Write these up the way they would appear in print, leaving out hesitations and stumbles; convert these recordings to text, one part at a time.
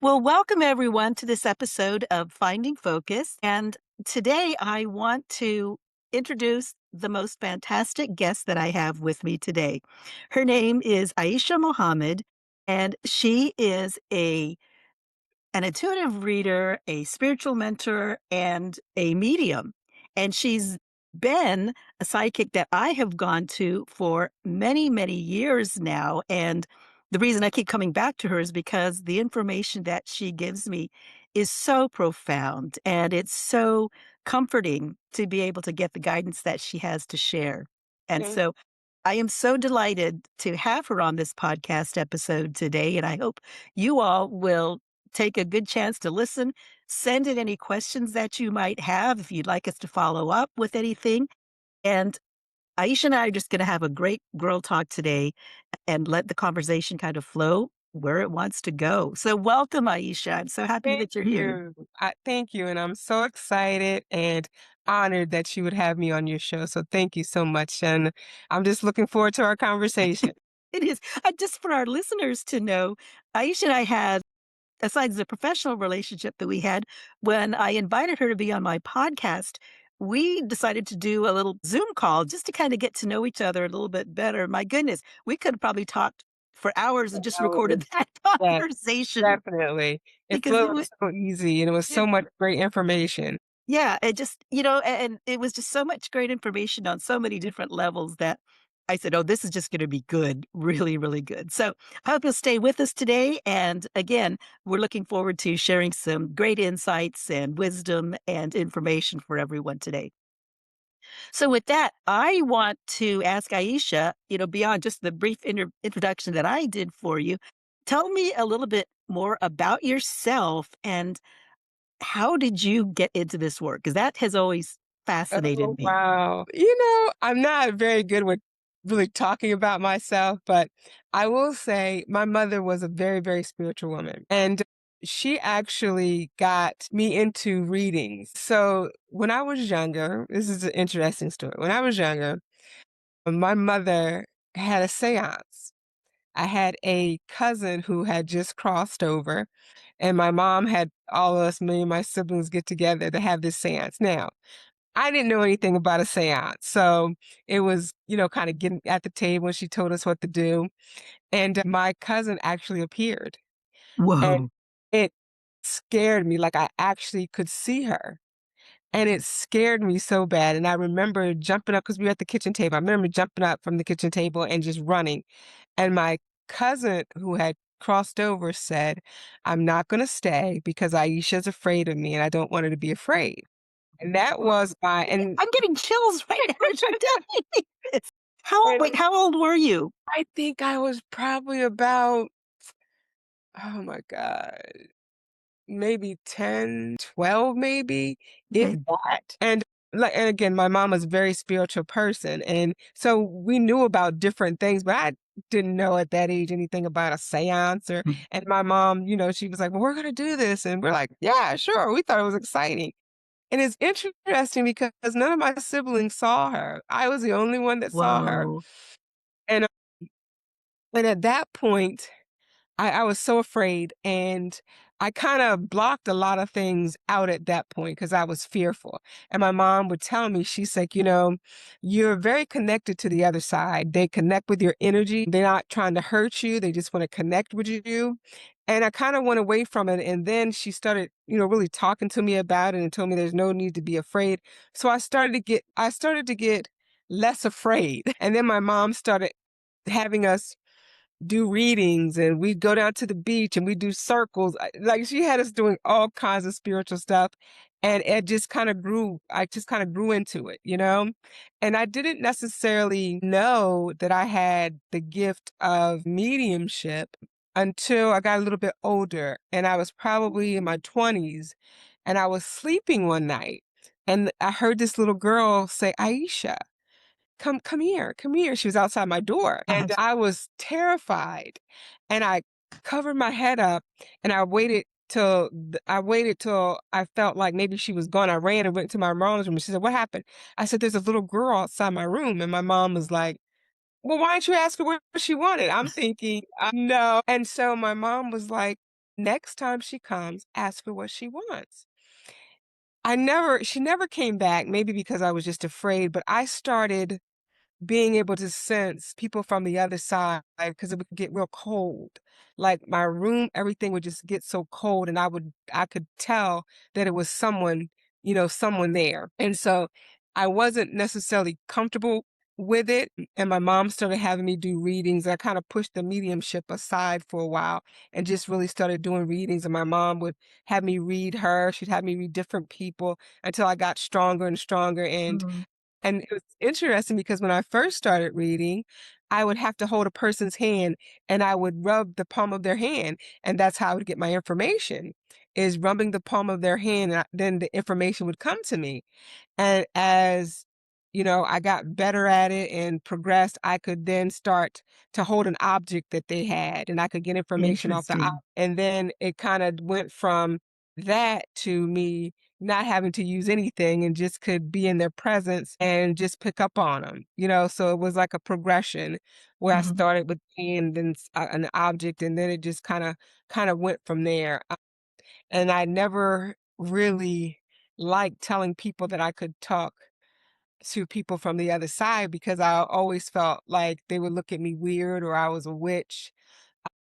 Well, welcome everyone to this episode of Finding Focus. And today I want to introduce the most fantastic guest that I have with me today. Her name is Aisha Muhammad, and she is an intuitive reader, a spiritual mentor, and a medium. And she's been a psychic that I have gone to for many, many years now. And the reason I keep coming back to her is because the information that she gives me is so profound and it's so comforting to be able to get the guidance that she has to share. And Thank so I am so delighted to have her on this podcast episode today. And I hope you all will take a good chance to listen. Send in any questions that you might have if you'd like us to follow up with anything. And Aisha and I are just going to have a great girl talk today and let the conversation kind of flow where it wants to go. So, welcome, Aisha. I'm so happy thank that you're here. you. Thank you, and I'm so excited and honored that you would have me on your show, so thank you so much, and I'm just looking forward to our conversation. It is just for our listeners to know, Aisha and I had, besides the professional relationship that we had, when I invited her to be on my podcast, we decided to do a little Zoom call just to kind of get to know each other a little bit better. My goodness, we could have probably talked for hours and just Oh, recorded that yes, conversation definitely. It because it flowed was, so easy, and it was so much great information. yeah, it just, and it was just so much great information on so many different levels that I said, "Oh, this is just gonna be good, really, really good." So, I hope you'll stay with us today, and again, we're looking forward to sharing some great insights and wisdom and information for everyone today. So with that, I want to ask Aisha, beyond just the brief introduction that I did for you, tell me a little bit more about yourself and how did you get into this work? Because that has always Oh, fascinated me. wow. I'm not very good with really talking about myself, but I will say my mother was a very, very spiritual woman. And she actually got me into readings. So when I was younger, this is an interesting story. When I was younger, my mother had a seance. I had a cousin who had just crossed over, and my mom had all of us, me and my siblings, get together to have this seance. Now, I didn't know anything about a seance. So it was, kind of getting at the table and she told us what to do. And my cousin actually appeared and Whoa. it scared me. Like I actually could see her. And it scared me so bad. And I remember jumping up because we were at the kitchen table. I remember jumping up from the kitchen table and just running. And my cousin who had crossed over said, I'm not going to stay because Aisha's afraid of me and I don't want her to be afraid. And that was my, and I'm getting chills right now as you're telling me this. And How old were you? I think I was probably about, oh my god, maybe 10, 12, maybe, if Okay. that. And again, my mom was a very spiritual person, and so we knew about different things, but I didn't know at that age anything about a seance or Mm. and my mom, she was like, "Well, we're gonna do this," and we're like, "Yeah, sure." We thought it was exciting. And it's interesting because none of my siblings saw her. I was the only one that saw her. Whoa. And, uh, and at that point I was so afraid and I kind of blocked a lot of things out at that point because I was fearful. And my mom would tell me, she's like, you're very connected to the other side. They connect with your energy. They're not trying to hurt you. They just want to connect with you. And I kind of went away from it. And then she started, really talking to me about it and told me there's no need to be afraid. So I started to get less afraid. And then my mom started having us do readings and we'd go down to the beach and we do circles. Like she had us doing all kinds of spiritual stuff. And it just kind of grew. I just kind of grew into it. And I didn't necessarily know that I had the gift of mediumship until I got a little bit older. And I was probably in my 20s and I was sleeping one night and I heard this little girl say, Aisha. Come here, come here." She was outside my door, Uh-huh. and I was terrified, and I covered my head up, and I waited till I felt like maybe she was gone. I ran and went to my mom's room, and she said, "What happened?" I said, "There's a little girl outside my room," and my mom was like, "Well, why didn't you ask her what she wanted?" I'm thinking, "No." And so my mom was like, Next time she comes, ask her what she wants. She never came back, maybe because I was just afraid, but I started being able to sense people from the other side because it would get real cold. Like my room, everything would just get so cold and I could tell that it was someone, someone there. And so I wasn't necessarily comfortable with it. And my mom started having me do readings. I kind of pushed the mediumship aside for a while and just really started doing readings. And my mom would have me read her. She'd have me read different people until I got stronger and stronger. Mhm. And it was interesting because when I first started reading, I would have to hold a person's hand and I would rub the palm of their hand, and that's how I would get my information, is rubbing the palm of their hand, and then the information would come to me. And as, I got better at it and progressed, I could then start to hold an object that they had and I could get information off the Interesting. and then it kind of went from that to me not having to use anything and just could be in their presence and just pick up on them. So it was like a progression where I Mhm. started with and then an object and then it just kind of went from there. And I never really liked telling people that I could talk to people from the other side because I always felt like they would look at me weird or I was a witch.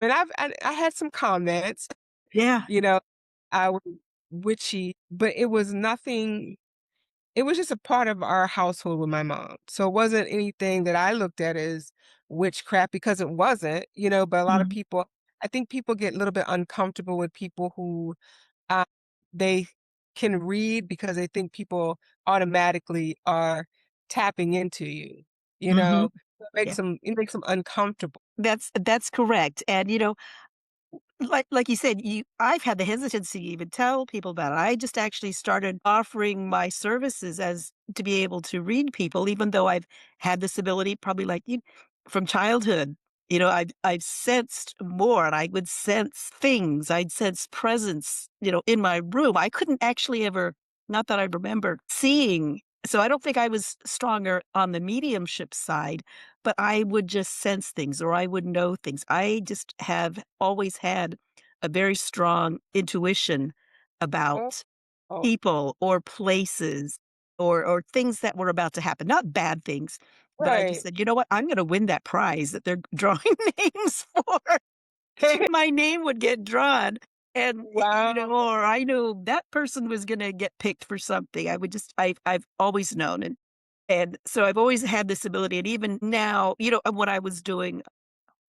And I had some comments, Yeah. you know, I was witchy, but it was nothing. It was just a part of our household with my mom. So it wasn't anything that I looked at as witchcraft because it wasn't. But a lot of Mhm. people, I think people get a little bit uncomfortable with people who uh, they can read because they think people automatically are tapping into you, you Mhm. know? Yeah. It makes them uncomfortable. That's correct, and, like you said, I've had the hesitancy to even tell people about it. I just actually started offering my services as to be able to read people, even though I've had this ability probably like you from childhood. I've sensed more and I would sense things. I'd sense presence, in my room. I couldn't actually ever, not that I remember seeing. So I don't think I was stronger on the mediumship side, but I would just sense things or I would know things. I just have always had a very strong intuition Oh, about oh, people or places or things that were about to happen. Not bad things, but I just right. said, "You know what? I'm gonna win that prize that they're drawing names for." My name would get drawn and, Wow. or I knew that person was gonna get picked for something. I would just I've always known and so I've always had this ability, and even now, when I was doing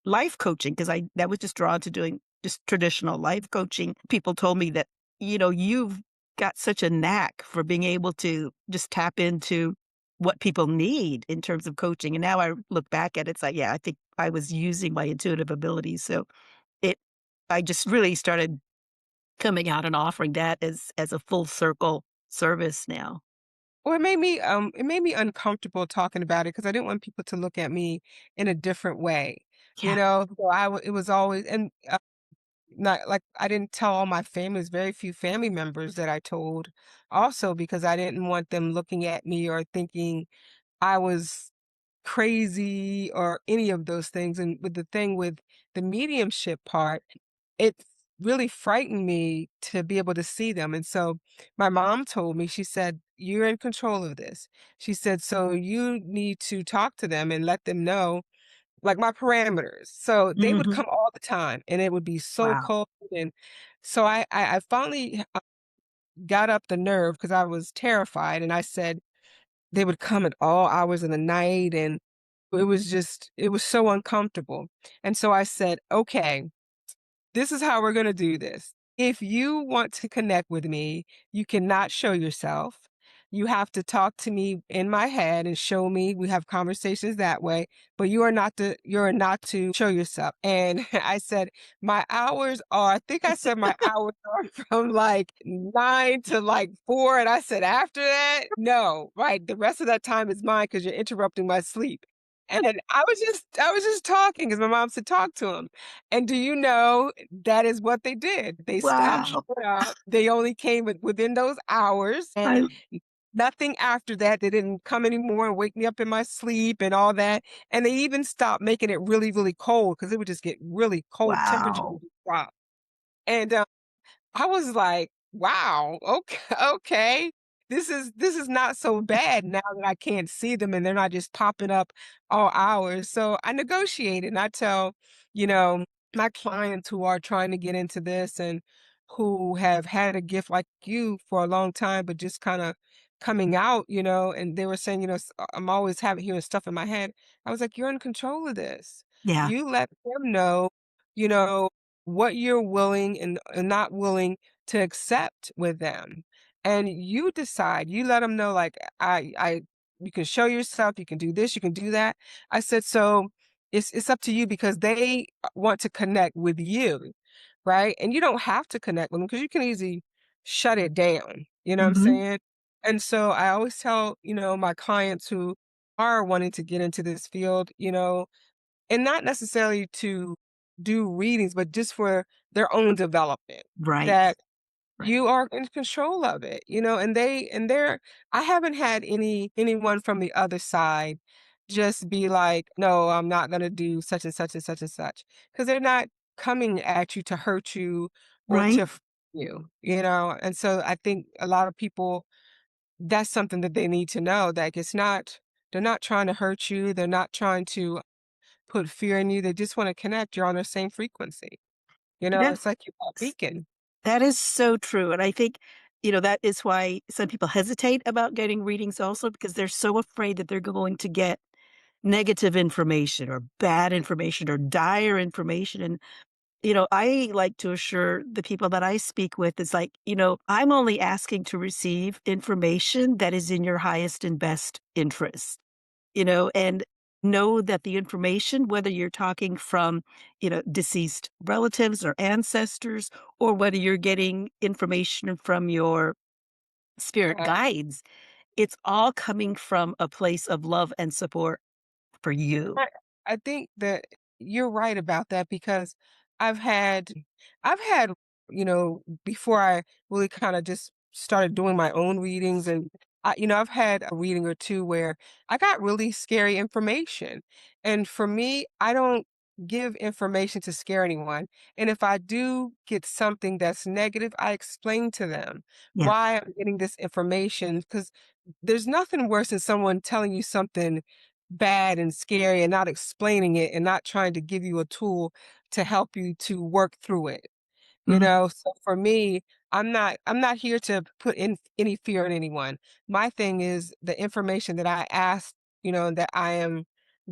life coaching, because I was just drawn to doing just traditional life coaching, people told me that, you've got such a knack for being able to just tap into what people need in terms of coaching. And now I look back at it, it's like, yeah, I think I was using my intuitive abilities. So it, I just really started coming out and offering that as a full circle service now. Well, it made me uncomfortable talking about it because I didn't want people to look at me in a different way, you Yeah. know? So it was always and not like I didn't tell all my families, very few family members that I told also because I didn't want them looking at me or thinking I was crazy or any of those things. And with the thing with the mediumship part, it really frightened me to be able to see them. And so my mom told me, she said, "You're in control of this." She said, "So you need to talk to them and let them know like my parameters." So they would Mhm. come all the time and it would be so Wow. cold. And so I finally got up the nerve because I was terrified. And I said, they would come at all hours of the night. And it was so uncomfortable. And so I said, "Okay, this is how we're going to do this. If you want to connect with me, you cannot show yourself. You have to talk to me in my head and show me. We have conversations that way, but you are not to show yourself." And I said, my hours are, I think I said my hours are from like 9 to like 4. And I said, after that, no, right. The rest of that time is mine because you're interrupting my sleep. And I was just talking because my mom said, talk to him. And do you know that is what they did? They stopped Wow. showing up. They only came within those hours and I nothing after that. They didn't come anymore and wake me up in my sleep and all that. And they even stopped making it really, really cold because it would just get really cold temperature wow. would just drop. And, I was like, "Wow, okay, okay. This is not so bad now that I can't see them and they're not just popping up all hours." So I negotiate and I tell, you know, my clients who are trying to get into this and who have had a gift like you for a long time, but just kind of coming out, and they were saying, I'm always having hearing stuff in my head. I was like, "You're in control of this. Yeah. You let them know, you know, what you're willing and not willing to accept with them. And you decide, you let them know, like, you can show yourself, you can do this, you can do that. I said, so it's up to you because they want to connect with you, right? And you don't have to connect with them because you can easily shut it down. You know what I'm Mhm. saying? And so I always tell, my clients who are wanting to get into this field, and not necessarily to do readings, but just for their own development, Right. that Right. you are in control of it, and they're I haven't had anyone from the other side just be like, "No, I'm not gonna do such and such and such and such," because 'cause they're not coming at you to hurt you or Right. and so I think a lot of people, that's something that they need to know, that they're not trying to hurt you, they're not trying to put fear in you, they just wanna connect, you're on the same frequency, That's it's like you're a beacon. that is so true, and I think, that is why some people hesitate about getting readings also because they're so afraid that they're going to get negative information or bad information or dire information, and, I like to assure the people that I speak with, it's like, I'm only asking to receive information that is in your highest and best interest. And know that the information, whether you're talking from, deceased relatives or ancestors, or whether you're getting information from your spirit Right. guides, it's all coming from a place of love and support for you. I I think that you're right about that because I've had I've had, before I really kinda just started doing my own readings, and I've had a reading or 2 where I got really scary information. And for me, I don't give information to scare anyone. And if I do get something that's negative, I explain to them Yeah. why I'm getting this information, because there's nothing worse than someone telling you something bad and scary and not explaining it and not trying to give you a tool to help you to work through it. Mhm. So for me, I'm not here to put in any fear in anyone. My thing is the information that I ask, that I am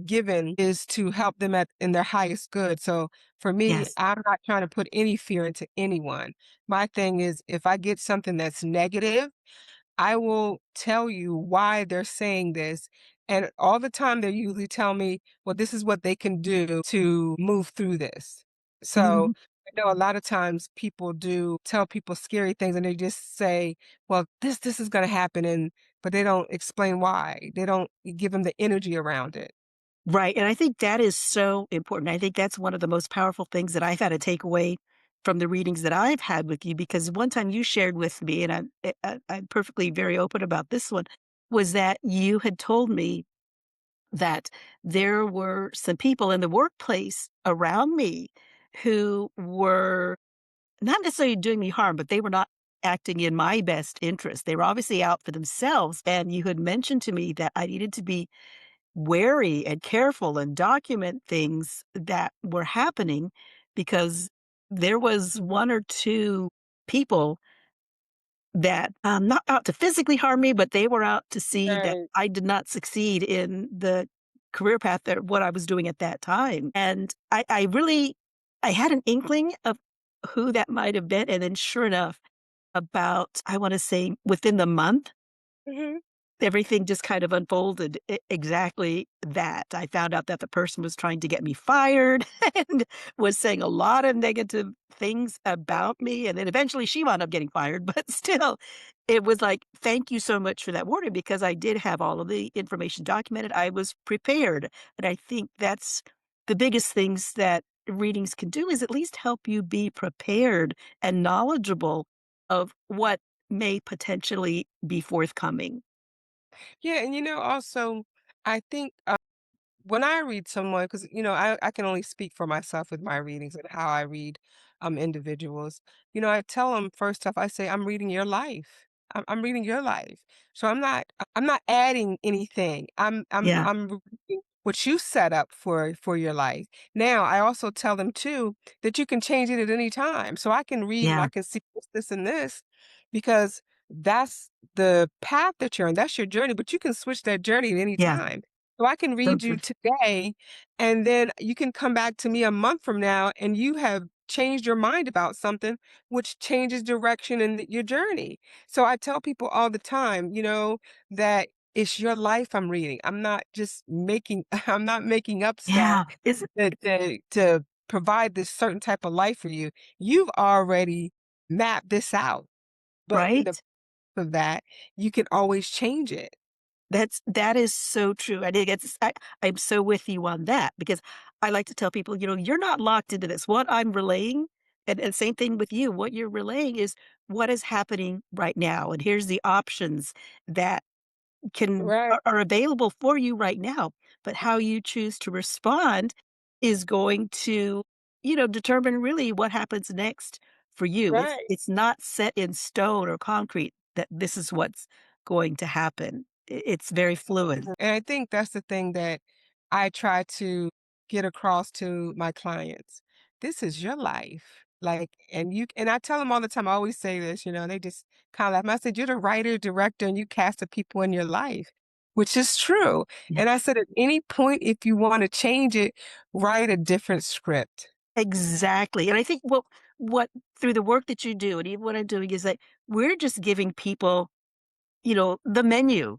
given is to help them at in their highest good. So for me, Yes. I'm not trying to put any fear into anyone. My thing is if I get something that's negative, I will tell you why they're saying this. And all the time, they usually tell me, well, this is what they can do to move through this. So Mhm. I know a lot of times people do tell people scary things and they just say, well, this is going to happen. But they don't explain why. They don't give them the energy around it. Right, and I think that is so important. I think that's one of the most powerful things that I've had to take away from the readings that I've had with you, because one time you shared with me, and I'm perfectly very open about this one, was that you had told me that there were some people in the workplace around me who were not necessarily doing me harm, but they were not acting in my best interest. They were obviously out for themselves, and you had mentioned to me that I needed to be wary and careful and document things that were happening because there was one or two people that, not out to physically harm me, but they were out to see that Right. I did not succeed in the career path that what I was doing at that time. And I really I had an inkling of who that might have been, and then sure enough, about, I wanna say, within the month, Hmm. everything just kind of unfolded exactly that. I found out that the person was trying to get me fired and was saying a lot of negative things about me, and then eventually she wound up getting fired, but still, it was like, "Thank you so much for that warning," because I did have all of the information documented, I was prepared, and I think that's the biggest things that readings can do is at least help you be prepared and knowledgeable of what may potentially be forthcoming. Yeah. And also, I think when I read someone, because I can only speak for myself with my readings and how I read. individuals, I tell them first off, I say, I'm reading your life. I'm reading your life. So I'm not adding anything. Yeah. I'm reading what you set up for your life. Now, I also tell them too that you can change it at any time. So I can read and I Yeah. can see this and this because that's the path that you're on. That's your journey, but you can switch that journey at any Yeah. time. So I can So read you true. today, and then you can come back to me a month from now and you have changed your mind about something, which changes direction in your journey. So I tell people all the time, that it's your life I'm reading. I'm not just making, I'm not making up stuff Yeah. Is it to provide this certain type of life for you. You've already mapped this out, but in the right? of that, you can always change it. That is so true. I think I'm so with you on that because I like to tell people, you're not locked into this. What I'm relaying, and same thing with you, what you're relaying is what is happening right now. And here's the options that Right, are available for you right now. But how you choose to respond is going to, determine really what happens next for you. right. It's not set in stone or concrete that this is what's going to happen. It's very fluid. And I think that's the thing that I try to get across to my clients. This is your life. Like, and I tell them all the time, I always say this, and they just kind of laugh. I said, you're the writer, director, and you cast the people in your life, which is true. Yeah. And I said, at any point, if you want to change it, write a different script. Exactly. And I think what through the work that you do and even what I'm doing is that we're just giving people, the menu.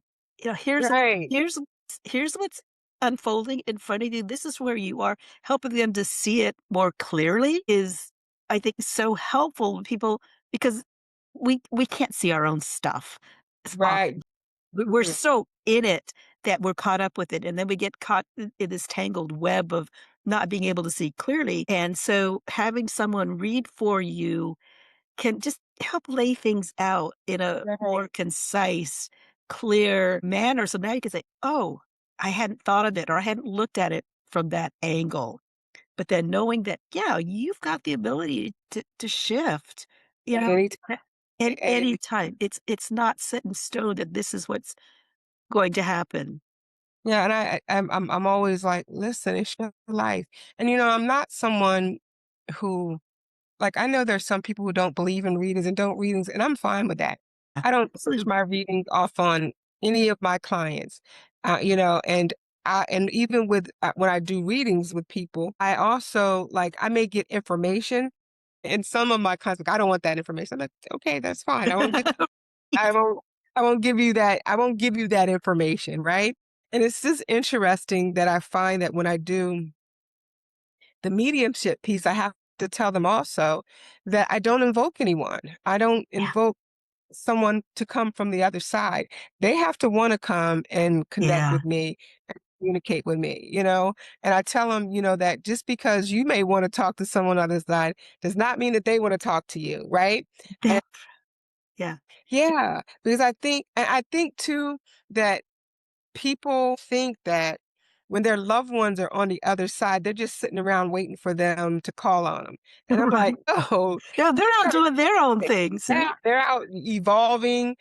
Here's Right, here's what's unfolding in front of you. This is where you are. Helping them to see it more clearly is, I think, so helpful to people because we can't see our own stuff as right. often. We're so in it that we're caught up with it, and then we get caught in this tangled web of not being able to see clearly. And so having someone read for you can just help lay things out in a Right. more concise, clear manner. So now you can say, "Oh, I hadn't thought of it, or I hadn't looked at it from that angle." But then knowing that, yeah, you've got the ability to shift, you At know, any time. at At any any time. It's not set in stone that this is what's going to happen. Yeah, and I'm always like, "Listen, it's your life." And, I'm not someone who like, I know there's some people who don't believe in readings and don't readings, and I'm fine with that. Yeah, I don't push absolutely. my reading off on any of my clients, and even with when I do readings with people, I also like, I may get information, and some of my clients, like, "I don't want that information." I'm like, "Okay, that's fine. I won't get I won't I won't give you that I won't give you that information, right?" And it's just interesting that I find that when I do the mediumship piece, I have to tell them also that I don't invoke anyone. I don't Yeah, invoke someone to come from the other side. They have to wanna come and connect yeah, with me, communicate with me, And I tell them, that just because you may wanna talk to someone on the other side does not mean that they wanna talk to you, right? And that yeah, yeah, because I think too that people think that when their loved ones are on the other side, they're just sitting around waiting for them to call on them. And I'm like, right. "Oh, Yeah, they're out they're doing their own things, yeah, they're out evolving,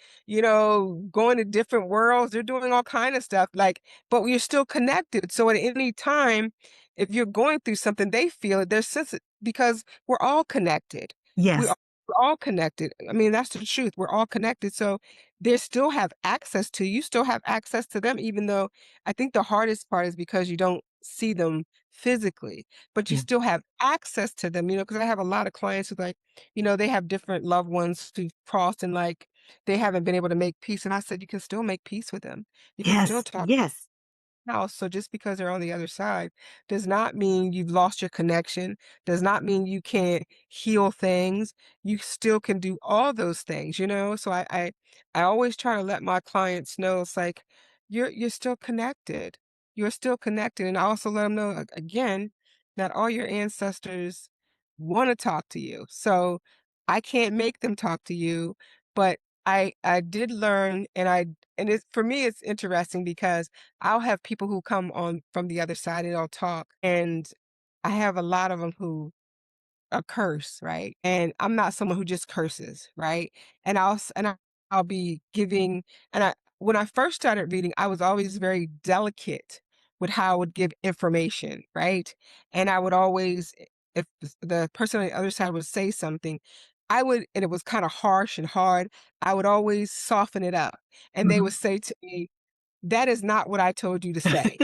going to different worlds. They're doing all kind of stuff, like, but we're still connected. So at any time, if you're going through something, they feel it. They're sensitive because we're all connected. We Yes, are we're all connected. I mean, that's the truth. We're all connected. So they still have access to you, still have access to them, even though I think the hardest part is because you don't see them physically, but you yeah, still have access to them, because I have a lot of clients who like, they have different loved ones who've crossed and like they haven't been able to make peace. And I said, you can still make peace with them. You can still yes, talk yes, now. So just because they're on the other side does not mean you've lost your connection, does not mean you can't heal things. You still can do all those things. So I always try to let my clients know it's like you're still connected. You're still connected. And I also let them know again that all your ancestors want to talk to you. So I can't make them talk to you, but I did learn and it's for me it's interesting because I'll have people who come on from the other side and I'll talk. And I have a lot of them who a curse, right? And I'm not someone who just curses, right? And I'll be giving and I when I first started reading, I was always very delicate with how I would give information, right? And I would always if the person on the other side would say something, I would and it was kind of harsh and hard, I would always soften it up. And they would Mhm. say to me, "That is not what I told you to say.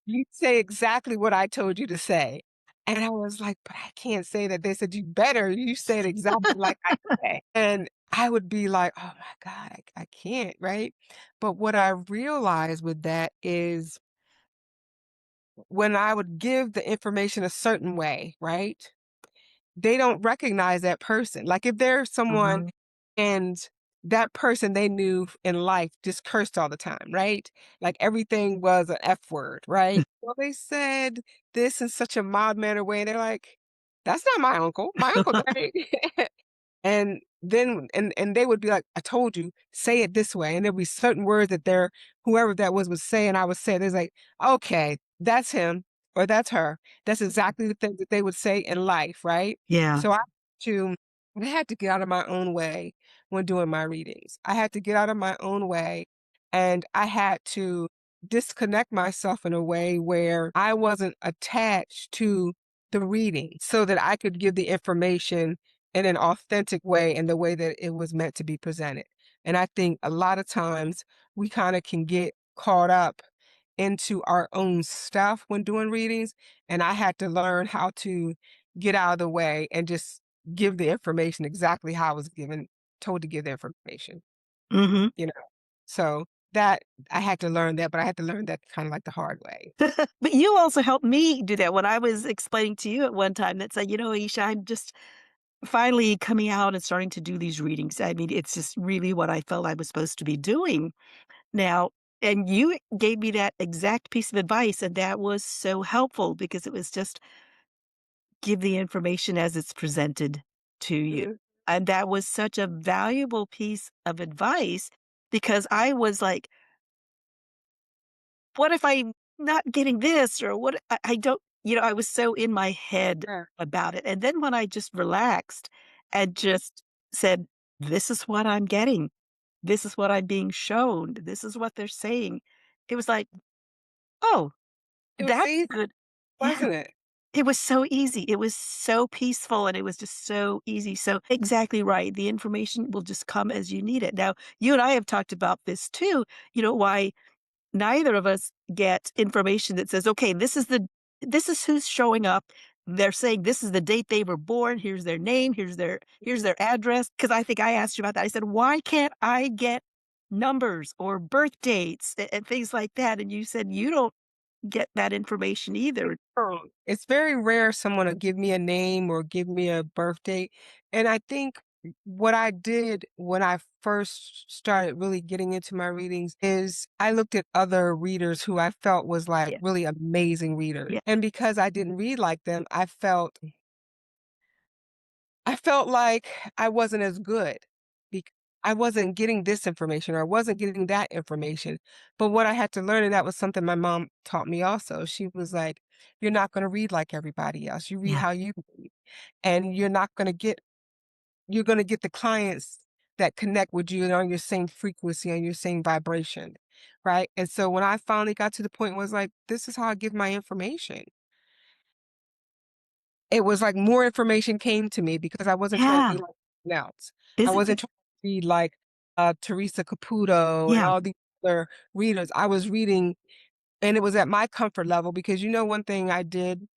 You say exactly what I told you to say." And I was like, "But I can't say that." They said, You say it exactly like I say." And I would be like, "Oh my God, I can't," right? But what I realized with that is when I would give the information a certain way, right? They don't recognize that person. Like, if there's someone Mhm. and that person they knew in life just cursed all the time, right? Like, everything was an F word, right? Well, they said this in such a mild manner way, and they're like, "That's not my uncle. My uncle, that And then and they would be like, "I told you, say it this way." And there'd be certain words that their whoever that was would say, and I would say it. It's like, "Okay, that's him or that's her." That's exactly the thing that they would say in life, right? Yeah. So to I had to get out of my own way when doing my readings. I had to get out of my own way, and I had to disconnect myself in a way where I wasn't attached to the reading so that I could give the information in an authentic way in the way that it was meant to be presented. And I think a lot of times we kind of can get caught up into our own stuff when doing readings. And I had to learn how to get out of the way and just give the information exactly how I was told to give the information, Mhm. you know. So that I had to learn that, but I had to learn that kind of like the hard way. But you also helped me do that when I was explaining to you at one time that said, Aisha, I'm just finally coming out and starting to do these readings. I mean, it's just really what I felt I was supposed to be doing now." And you gave me that exact piece of advice, and that was so helpful because it was just give the information as it's presented to you. Mhm. And that was such a valuable piece of advice because I was like, what if I'm not getting this? Or what? I don't, I was so in my head Yeah. about it. And then when I just relaxed and just said, this is what I'm getting, this is what I'm being shown, this is what they're saying, it was like, oh, It was that's easy, good. Yeah. wasn't it? It was so easy. It was so peaceful and it was just so easy. So, exactly right. The information will just come as you need it. Now, you and I have talked about this too, why neither of us get information that says, okay, this is who's showing up. They're saying this is the date they were born. Here's their name. Here's their address. Because I think I asked you about that. I said, why can't I get numbers or birth dates and things like that? And you said you don't get that information either. It's very rare someone will give me a name or give me a birth date. And I think what I did when I first started really getting into my readings is I looked at other readers who I felt was like Yeah. really amazing readers. Yeah. And because I didn't read like them, I felt like I wasn't as good because I wasn't getting this information or I wasn't getting that information. But what I had to learn, and that was something my mom taught me also, she was like, "You're not going to read like everybody else. You read Yeah. how you read. And you're going to get the clients that connect with you and on your same frequency, on your same vibration." Right. And so when I finally got to the point was like, this is how I give my information. It was like more information came to me because I wasn't trying to Yeah. be like anyone else. I Isn't wasn't it? trying to be like, Teresa Caputo and Yeah. all these other readers. I was reading and it was at my comfort level because one thing I did,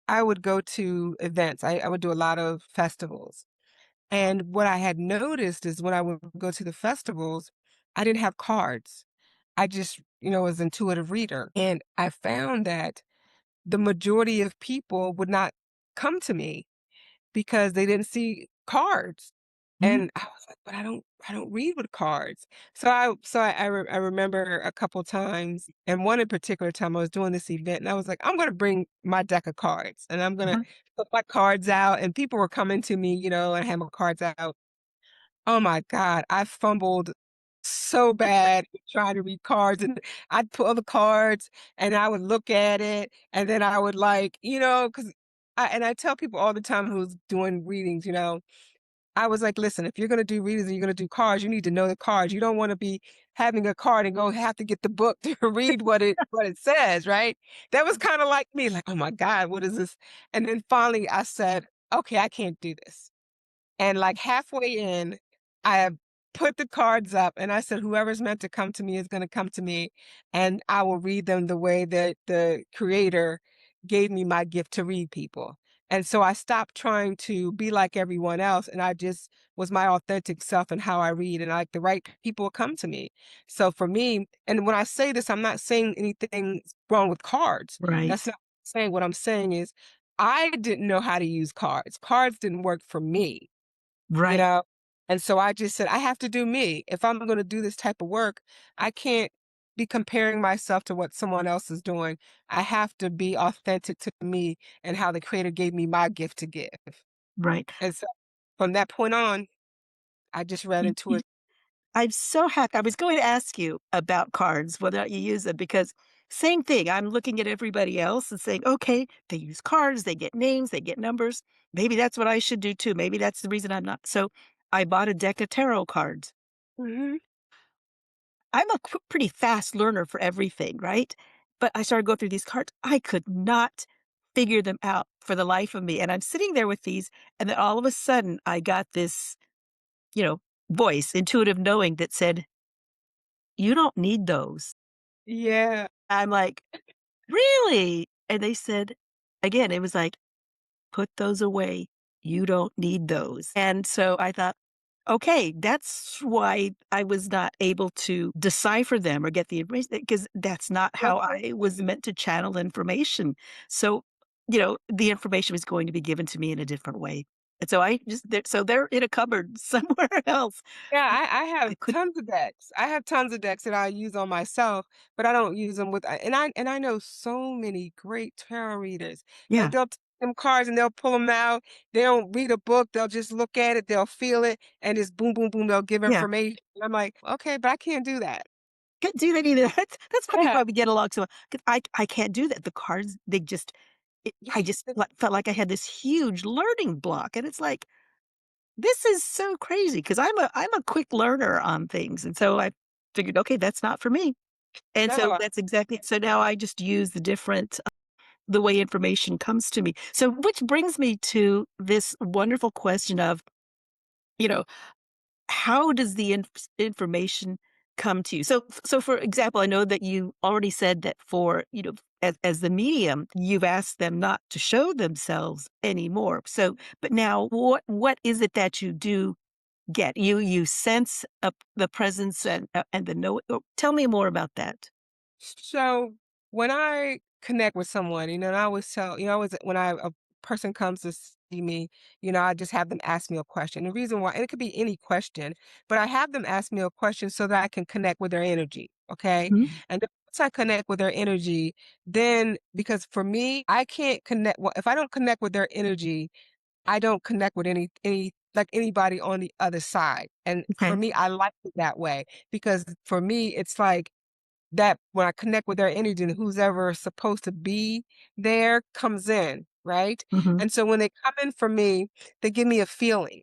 I would go to events. I would do a lot of festivals. And what I had noticed is when I would go to the festivals, I didn't have cards. I just, was intuitive reader. And I found that the majority of people would not come to me because they didn't see cards. Mhm. And I was like, "But I don't read with cards." So I remember a couple times, and one in particular time I was doing this event, and I was like, "I'm gonna bring my deck of cards, and I'm gonna Mhm. put my cards out," and people were coming to me, and I had my cards out. Oh my god, I fumbled so bad trying to read cards, and I'd pull the cards, and I would look at it, and then I would, like, 'cause I tell people all the time who's doing readings, I was like, "Listen, if you're gonna do readings and you're gonna do cards, you need to know the cards. You don't wanna be having a card and go have to get the book to read what it says," right? That was kinda like me, like, "Oh my god, what is this?" And then finally I said, "Okay, I can't do this." And, like, halfway in, I put the cards up, and I said, "Whoever's meant to come to me is gonna come to me, and I will read them the way that the creator gave me my gift to read people." And so I stopped trying to be like everyone else, and I just was my authentic self in how I read, and, like, the right people come to me. So for me, and when I say this, I'm not saying anything wrong with cards. That's Right. not what I'm saying. What I'm saying is I didn't know how to use cards. Cards didn't work for me. You Right. know? And so I just said, "I have to do me. If I'm gonna do this type of work, I can't be comparing myself to what someone else is doing. I have to be authentic to me and how the creator gave me my gift to give." Right. And so from that point on, I just ran You into you it. I'm so happy. I was going to ask you about cards, whether or not you use them, because same thing. I'm looking at everybody else and saying, okay, they use cards, they get names, they get numbers. Maybe that's what I should do too. Maybe that's the reason I'm not. So I bought a deck of tarot cards. Mhm. I'm a pretty fast learner for everything, right? But I started going through these cards. I could not figure them out for the life of me. And I'm sitting there with these, and then all of a sudden I got this, you know, voice, intuitive knowing that said, you don't need those. Yeah. I'm like, "Really?" And they said again, it was like, "Put those away. You don't need those." And so I thought, "Okay, that's why I was not able to decipher them or get the information because that's not That's how so I was true. meant to channel information." So, the information was going to be given to me in a different way. And so I just so they're in a cupboard somewhere else. Yeah, I I have could tons of decks. I have tons of decks that I use on myself, but I don't use them with and I know so many great tarot readers that Yeah, they'll take them cards and they'll pull them out. They don't read a book, they'll just look at it, they'll feel it, and it's boom, boom, boom, they'll give yeah. information. And I'm like, "Okay, but I can't do that." Can't do that either. That's probably Yeah. why we get along so well. 'Cause I can't do that. The cards, they just I just felt like I had this huge learning block, and it's like, "This is so crazy because 'cause I'm a quick learner on things, and so I figured, "Okay, that's not for me." And so No. that's exactly so now I just use the different the way information comes to me. So which brings me to this wonderful question of, you know, how does the information come to you? So for example, I know that you already said that for, as the medium, you've asked them not to show themselves anymore. So, but now what is it that you do get? You sense the presence and the know. Tell me more about that. So when I connect with someone, and I always tell, always when a person comes to see me, I just have them ask me a question. The reason why, and it could be any question, but I have them ask me a question so that I can connect with their energy. Okay. Mhm. And then once I connect with their energy, then because for me, I can't connect. Well, if I don't connect with their energy, I don't connect with like anybody on the other side. And for Okay. me, I like it that way because for me, it's like that when I connect with their energy and who's ever supposed to be there comes in, right? Hmm. And so when they come in for me, they give me a feeling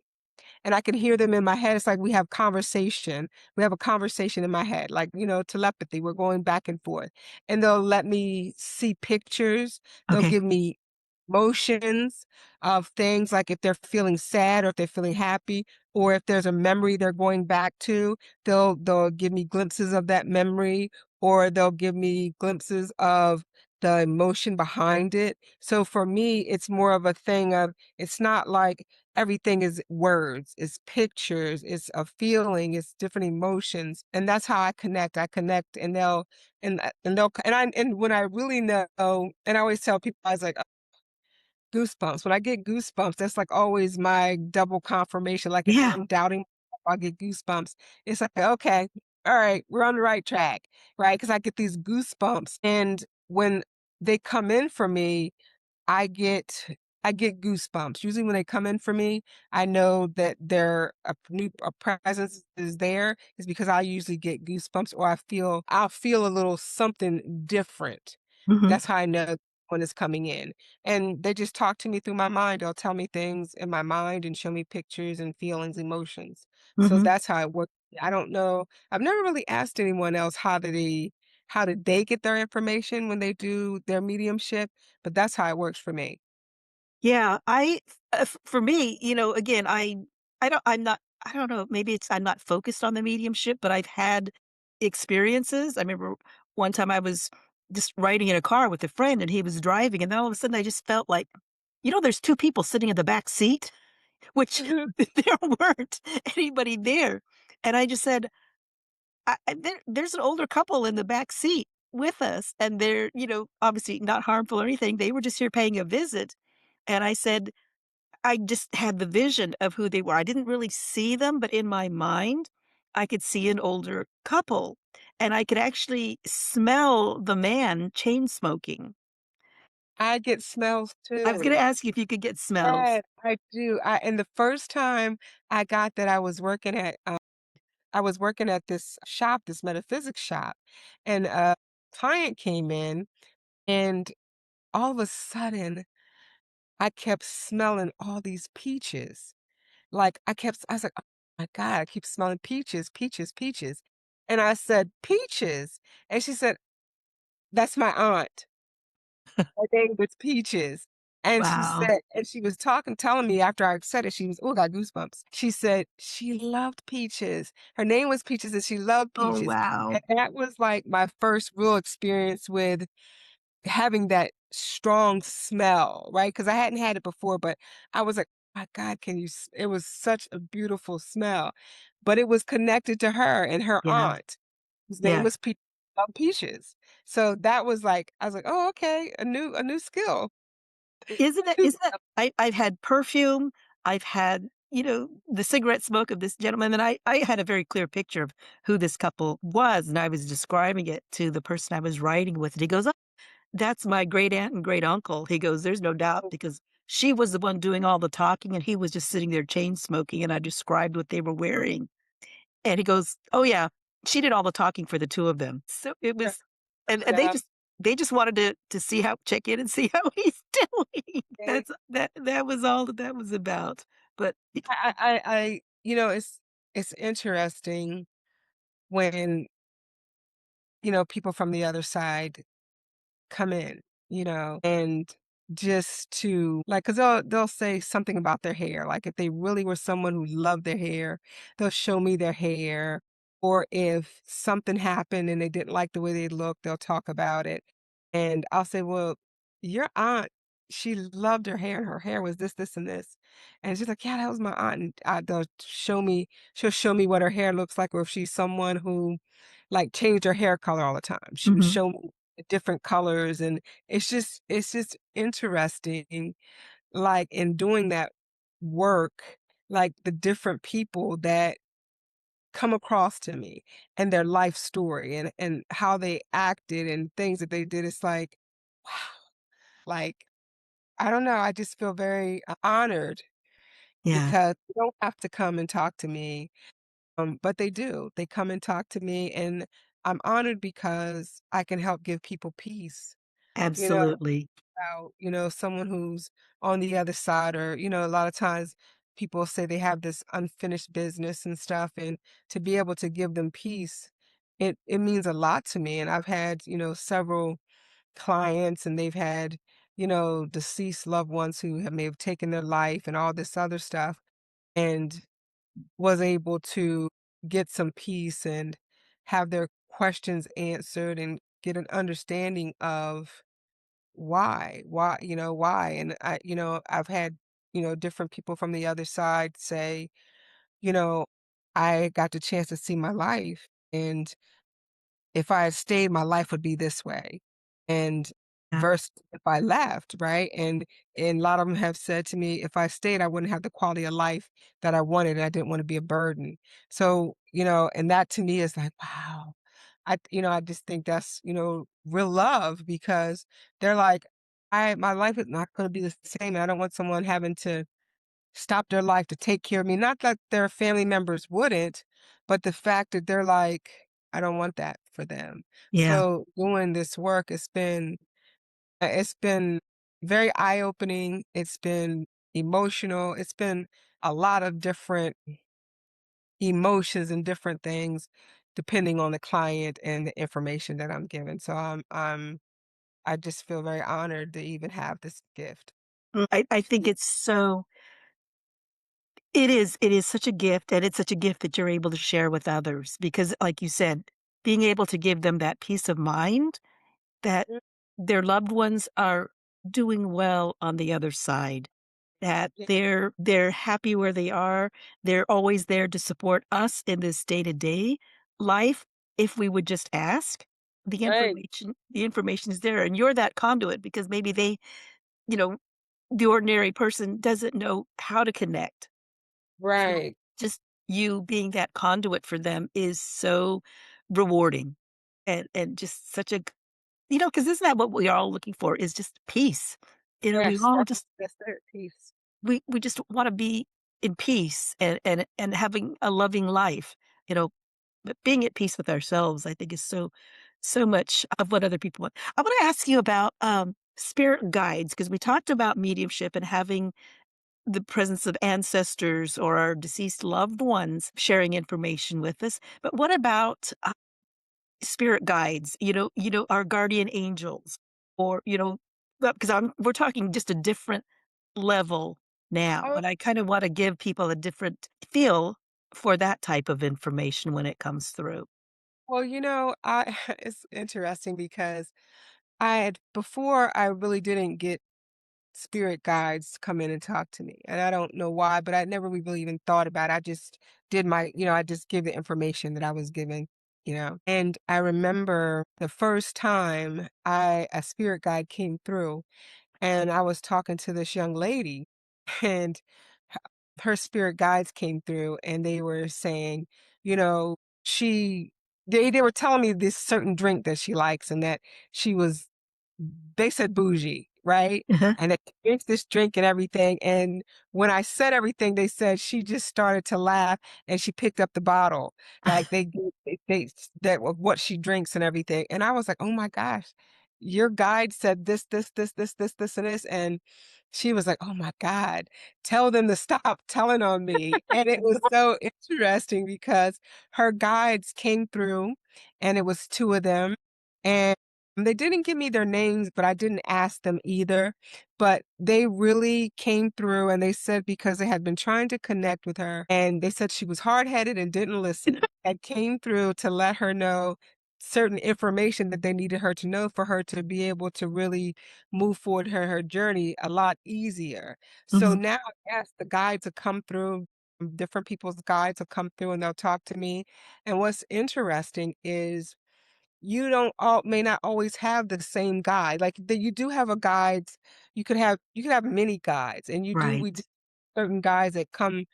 and I can hear them in my head. It's like we have conversation. We have a conversation in my head, like, telepathy. We're going back and forth. And they'll let me see pictures. They'll Okay. give me motions of things like if they're feeling sad or if they're feeling happy or if there's a memory they're going back to, they'll give me glimpses of that memory or they'll give me glimpses of the emotion behind it. So for me, it's more of a thing of it's not like everything is words, it's pictures, it's a feeling, it's different emotions, and that's how I connect. I connect, and they'll and when I really know, and I always tell people, I was like goosebumps. When I get goosebumps, that's like always my double confirmation. Like if Yeah. I'm doubting, I get goosebumps. It's like okay, all right, we're on the right track, right? Because I get these goosebumps, and when they come in for me, I get I get goosebumps. Usually when they come in for me, I know that a presence is there is because I usually get goosebumps or I'll feel a little something different. Hmm. That's how I know. when it's coming in. And they just talk to me through my mind. They'll tell me things in my mind and show me pictures and feelings, emotions. So Mhm. that's how it works. I don't know. I've never really asked anyone else how did they get their information when they do their mediumship, but that's how it works for me. Yeah, for me, again, I don't know, maybe it's I'm not focused on the mediumship, but I've had experiences. I remember one time I was just riding in a car with a friend and he was driving, and then all of a sudden I just felt like, there's 2 people sitting in the back seat, which there weren't anybody there. And I just said, there's an older couple in the back seat with us, and they're, obviously not harmful or anything. They were just here paying a visit." And I said, I just had the vision of who they were. I didn't really see them, but in my mind, I could see an older couple, and I could actually smell the man chain smoking. I get smells I was gonna too. ask you if you could get smells. Yes, I do. And the first time I got that I was working at this shop, this metaphysics shop, and a client came in, and all of a sudden, I kept smelling all these peaches. I was like, "Oh my God, I keep smelling peaches, peaches, peaches." And I said, "Peaches?" And she said, "That's my aunt. Her name was Peaches." Wow. And she was telling me after I said it, she was, oh, got goosebumps. She said she loved peaches. Her name was Peaches and she loved Oh, peaches. wow. And that was like my first real experience with having that strong smell, right? Because I hadn't had it before, but I was like, "My God, it was such a beautiful smell." But it was connected to her and her Yeah, aunt, whose name yeah. was Peaches. So that was like I was like, "Oh, okay, a new skill." Isn't that I've had perfume, I've had, the cigarette smoke of this gentleman, and I had a very clear picture of who this couple was, and I was describing it to the person I was riding with, and he goes, that's my great aunt and great uncle. He goes, "There's no doubt because she was the one doing all the talking and he was just sitting there chain smoking," and I described what they were wearing. And he goes, "Oh, yeah, she did all the talking for the 2 of them." So it was and Yeah. they just wanted to see how check in and see how he's doing. That was all that was about. But It's interesting when, people from the other side come in, and just to like, because they'll say something about their hair, like, if they really were someone who loved their hair, they'll show me their hair, or if something happened and they didn't like the way they looked, they'll talk about it, and I'll say, "Well, your aunt, she loved her hair, and her hair was this, this, and this," and she's like, "Yeah, that was my aunt," and, she'll show me what her hair looks like, or if she's someone who, like, changed her hair color all the time, she would mhm, show me different colors, and it's just interesting, like, in doing that work, like, the different people that come across to me and their life story and how they acted and things that they did, it's like, wow, like, I don't know, I just feel very, honored yeah, because they don't have to come and talk to me, but they do. They come and talk to me, and I'm honored because I can help give people peace, you know? absolutely. About, someone who's on the other side or, a lot of times people say they have this unfinished business and stuff, and to be able to give them peace, it means a lot to me. And I've had, several clients and they've had, deceased loved ones who may have taken their life and all this other stuff and was able to get some peace and have their questions answered and get an understanding of why, and I've had, different people from the other side say, you know, I got the chance to see my life, and if I had stayed, my life would be this way, and Yeah, versus if I left, right? And a lot of them have said to me, if I stayed, I wouldn't have the quality of life that I wanted, and I didn't want to be a burden. So, and that to me is like, wow. I just think that's, real love because they're like, my life is not going to be the same. And I don't want someone having to stop their life to take care of me. Not that their family members wouldn't, but the fact that they're like, I don't want that for them. yeah. So doing this work, It's been very eye-opening, it's been emotional, it's been a lot of different emotions and different things depending on the client and the information that I'm given. So I just feel very honored to even have this gift. I think it's so it is such a gift, and it's such a gift that you're able to share with others because, like you said, being able to give them that peace of mind that Mm, their loved ones are doing well on the other side, that yeah, they're happy where they are, they're always there to support us in this day-to-day life if we would just ask. right, The information is there, and you're that conduit because maybe they, you know, the ordinary person doesn't know how to connect. So, right, just you being that conduit for them is so rewarding and just such a because isn't that what we're all looking for is just peace. We yes, all just that's their piece. we just wanna be in peace and having a loving life, you know, but being at peace with ourselves, I think is so much of what other people want. I wanna ask you about, spirit guides because we talked about mediumship and having the presence of ancestors or our deceased loved ones sharing information with us, but what about, spirit guides, our guardian angels or, because we're talking just a different level now, Oh, and I kind of want to give people a different feel for that type of information when it comes through. well, I it's interesting because I had before I really didn't get spirit guides to come in and talk to me. And I don't know why, but I never really even thought about it. I just did I just give the information that I was given. And I remember the first time a spirit guide came through and I was talking to this young lady and h- her spirit guides came through and they were saying, you know, she they were telling me this certain drink that she likes and that she was they said bougie, right? Uh-huh. And that she drinks this drink and everything. And when I said everything, they said she just started to laugh and she picked up the bottle. Like that what she drinks and everything. And I was like, oh my gosh, your guide said this, and this. And she was like, oh my God, tell them to stop telling on me. And it was so interesting because her guides came through and it was two of them. And they didn't give me their names, but I didn't ask them either. But they really came through and they said because they had been trying to connect with her and they said she was hard-headed and didn't listen. And came through to let her know certain information that they needed her to know for her to be able to really move forward her journey a lot easier. So Mhm. now, yes, the guides have come through, different people's guides have come through and they'll talk to me. And what's interesting is you don't all may not always have the same guide. Like you do have a guides, you could have many guides and we do Right. certain guides that come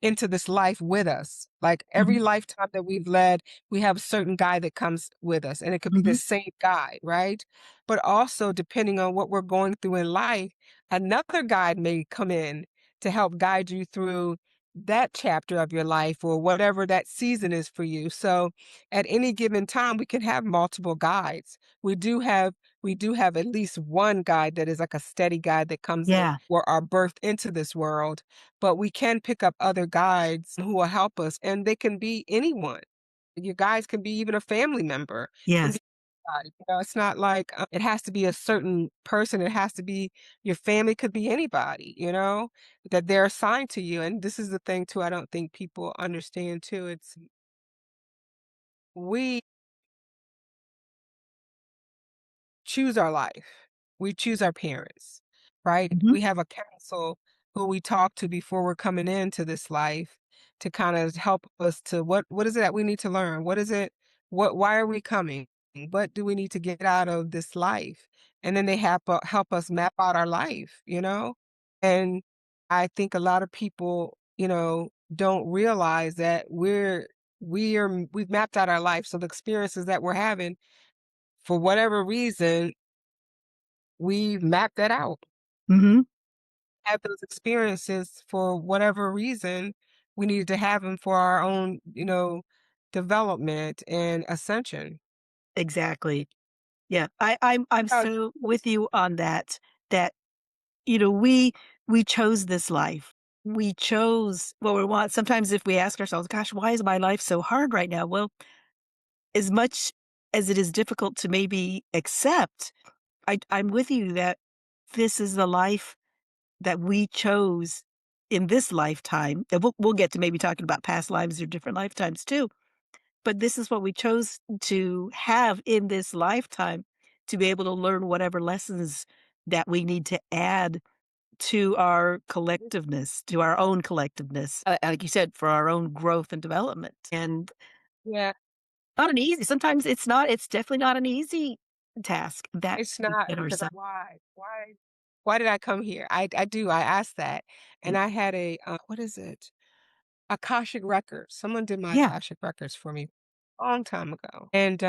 into this life with us. Like every Mhm. lifetime that we've led, we have a certain guy that comes with us, and it could be the Mhm. same guy, right? But also, depending on what we're going through in life, another guide may come in to help guide you through that chapter of your life or whatever that season is for you. So at any given time, we can have multiple guides. We do have at least one guide that is like a steady guide that comes in Yeah. or are birthed into this world, but we can pick up other guides who will help us, and they can be anyone. Your guides can be even a family member, can Yes. be anybody. It's not like it has to be a certain person. It has to be your family, could be anybody, that they're assigned to you. And this is the thing too, I don't think people understand too. It's we choose our life. We choose our parents, right? Mhm. We have a counsel who we talk to before we're coming into this life to kind of help us to what is it that we need to learn? What is it? Why are we coming? What do we need to get out of this life? And then they help us map out our life. And I think a lot of people, don't realize that we've mapped out our life. So the experiences that we're having, for whatever reason, we mapped that out. Mhm. Have those experiences for whatever reason, we needed to have them for our own, development and ascension. Exactly. Yeah, I'm Uh, so with you on that, that, we chose this life. We chose what we want. Sometimes if we ask ourselves, "Gosh, why is my life so hard right now?" Well, as much as it is difficult to maybe accept, I'm with you that this is the life that we chose in this lifetime, and we'll get to maybe talking about past lives or different lifetimes too, but this is what we chose to have in this lifetime to be able to learn whatever lessons that we need to add to our collectiveness, to our own collectiveness, like you said, for our own growth and development, and yeah, not an easy sometimes it's definitely not an easy task that it's we not set because ourselves. why did I come here? I ask that, and I had a, what is it? Akashic Records. Someone did my Yeah. Akashic Records for me a long time ago, and,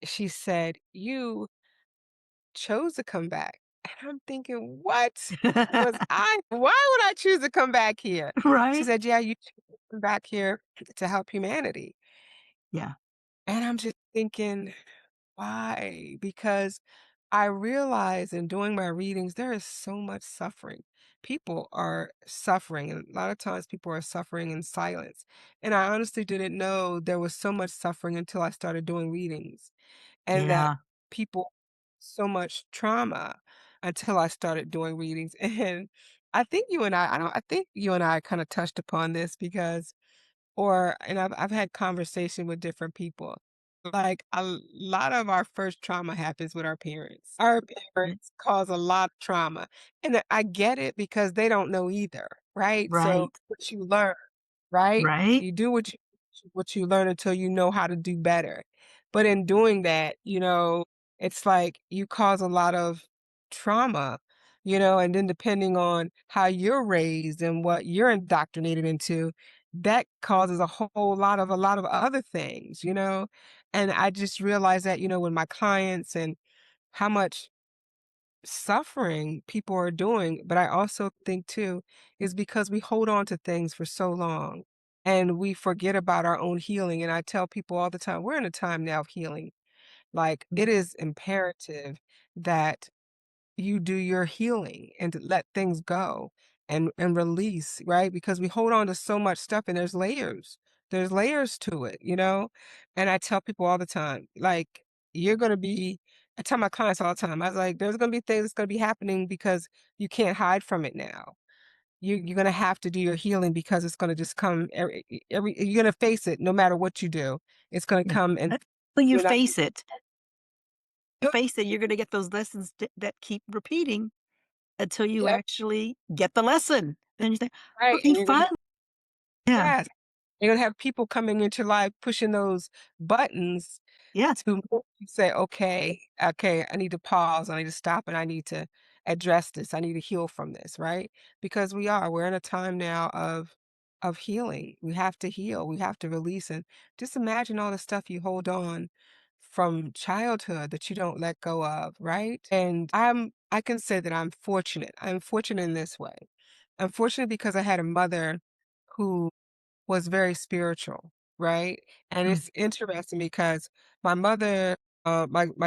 she said, "You chose to come back." And I'm thinking, "What was I why would I choose to come back here?" She Right? said, "Yeah, you chose to come back here to help humanity." Yeah. And I'm just thinking, "Why?" Because I realize in doing my readings, there is so much suffering. People are suffering, and a lot of times people are suffering in silence. And I honestly didn't know there was so much suffering until I started doing readings, and that Yeah. people so much trauma until I started doing readings. And I think you and I kind of touched upon this because and I've had conversation with different people. Like, a lot of our first trauma happens with our parents. Our Mm, parents cause a lot of trauma, and I get it because they don't know either, right? So, right. what you learn, right? Right? You do what you learn until you know how to do better. But in doing that, it's like you cause a lot of trauma, and then depending on how you're raised and what you're indoctrinated into, that causes a lot of other things, And I just realized that, with my clients and how much suffering people are doing, but I also think too is because we hold on to things for so long and we forget about our own healing. And I tell people all the time, we're in a time now of healing. Like, Mm, it is imperative that you do your healing and to let things go and release, right? Because we hold on to so much stuff and there's layers. There's layers to it, And I tell people all the time, like, you're gonna be I tell my clients all the time, I was like, there's gonna be things that's gonna be happening because you can't hide from it now. You're gonna have to do your healing because it's gonna just come every you're gonna face it no matter what you do. It's gonna yeah. come and When you you're not face it, you're gonna get those lessons that keep repeating until you Yep, actually get the lesson. Then you think, right. "Okay, And you're gonna fine." Yeah. Yes. You're gonna have people coming into life pushing those buttons Yeah. to make you say, "Okay, okay, I need to pause, I need to stop, and I need to address this, I need to heal from this," right? Because we're in a time now of healing. We have to heal, we have to release, and just imagine all the stuff you hold on from childhood that you don't let go of, right? And I can say that I'm fortunate. I'm fortunate in this way. I'm fortunate because I had a mother who was very spiritual, right? And Mm. it's interesting because my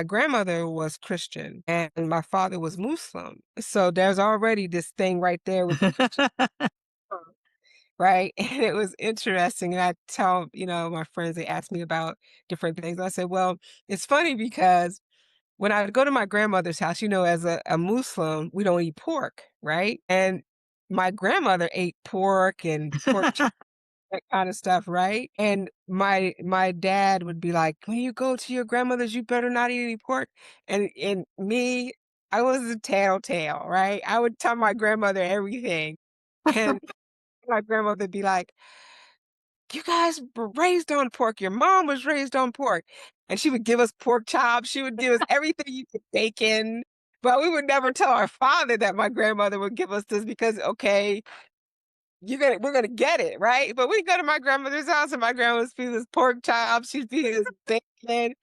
grandmother was Christian and my father was Muslim. So there's already this thing right there with the Christian, right? And it was interesting. And I tell, my friends, they ask me about different things. I said, well, it's funny because when I would go to my grandmother's house, as a Muslim, we don't eat pork, right? And my grandmother ate pork and pork that kind of stuff, right? And my dad would be like, "When you go to your grandmother's, you better not eat any pork." And me, I was a tattletale, right? I would tell my grandmother everything, and my grandmother'd be like, "You guys were raised on pork. Your mom was raised on pork." And she would give us pork chops. She would give us everything you could bacon. But we would never tell our father that my grandmother would give us this because, okay, we're gonna get it, right? But we go to my grandmother's house and my grandma's feeding us pork chops, she's feeding us bacon,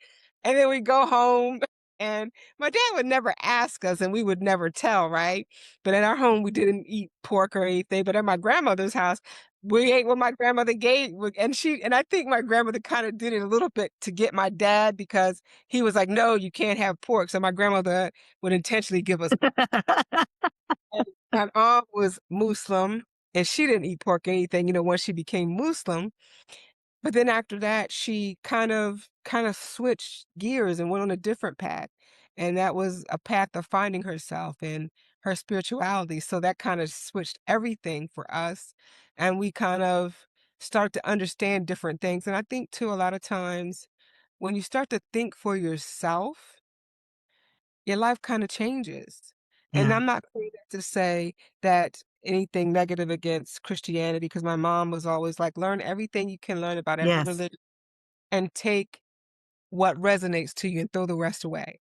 and then we go home And my dad would never ask us and we would never tell, right? But in our home, we didn't eat pork or anything. But at my grandmother's house, we ate what my grandmother gave. And I think my grandmother kind of did it a little bit to get my dad because he was like, no, you can't have pork. So my grandmother would intentionally give us. And my aunt was Muslim and she didn't eat pork or anything, once she became Muslim. But then after that, she kind of switched gears and went on a different path. And that was a path of finding herself and her spirituality. So that kind of switched everything for us. And we kind of start to understand different things. And I think too, a lot of times when you start to think for yourself, your life kind of changes. And Yeah. I'm not saying that to say that anything negative against Christianity, because my mom was always like, learn everything you can learn about every Yes. religion and take what resonates to you and throw the rest away.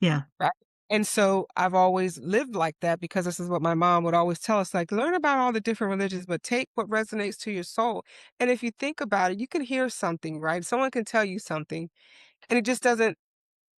Yeah. Right. And so I've always lived like that because this is what my mom would always tell us, like, learn about all the different religions, but take what resonates to your soul. And if you think about it, you can hear something, right? Someone can tell you something and it just doesn't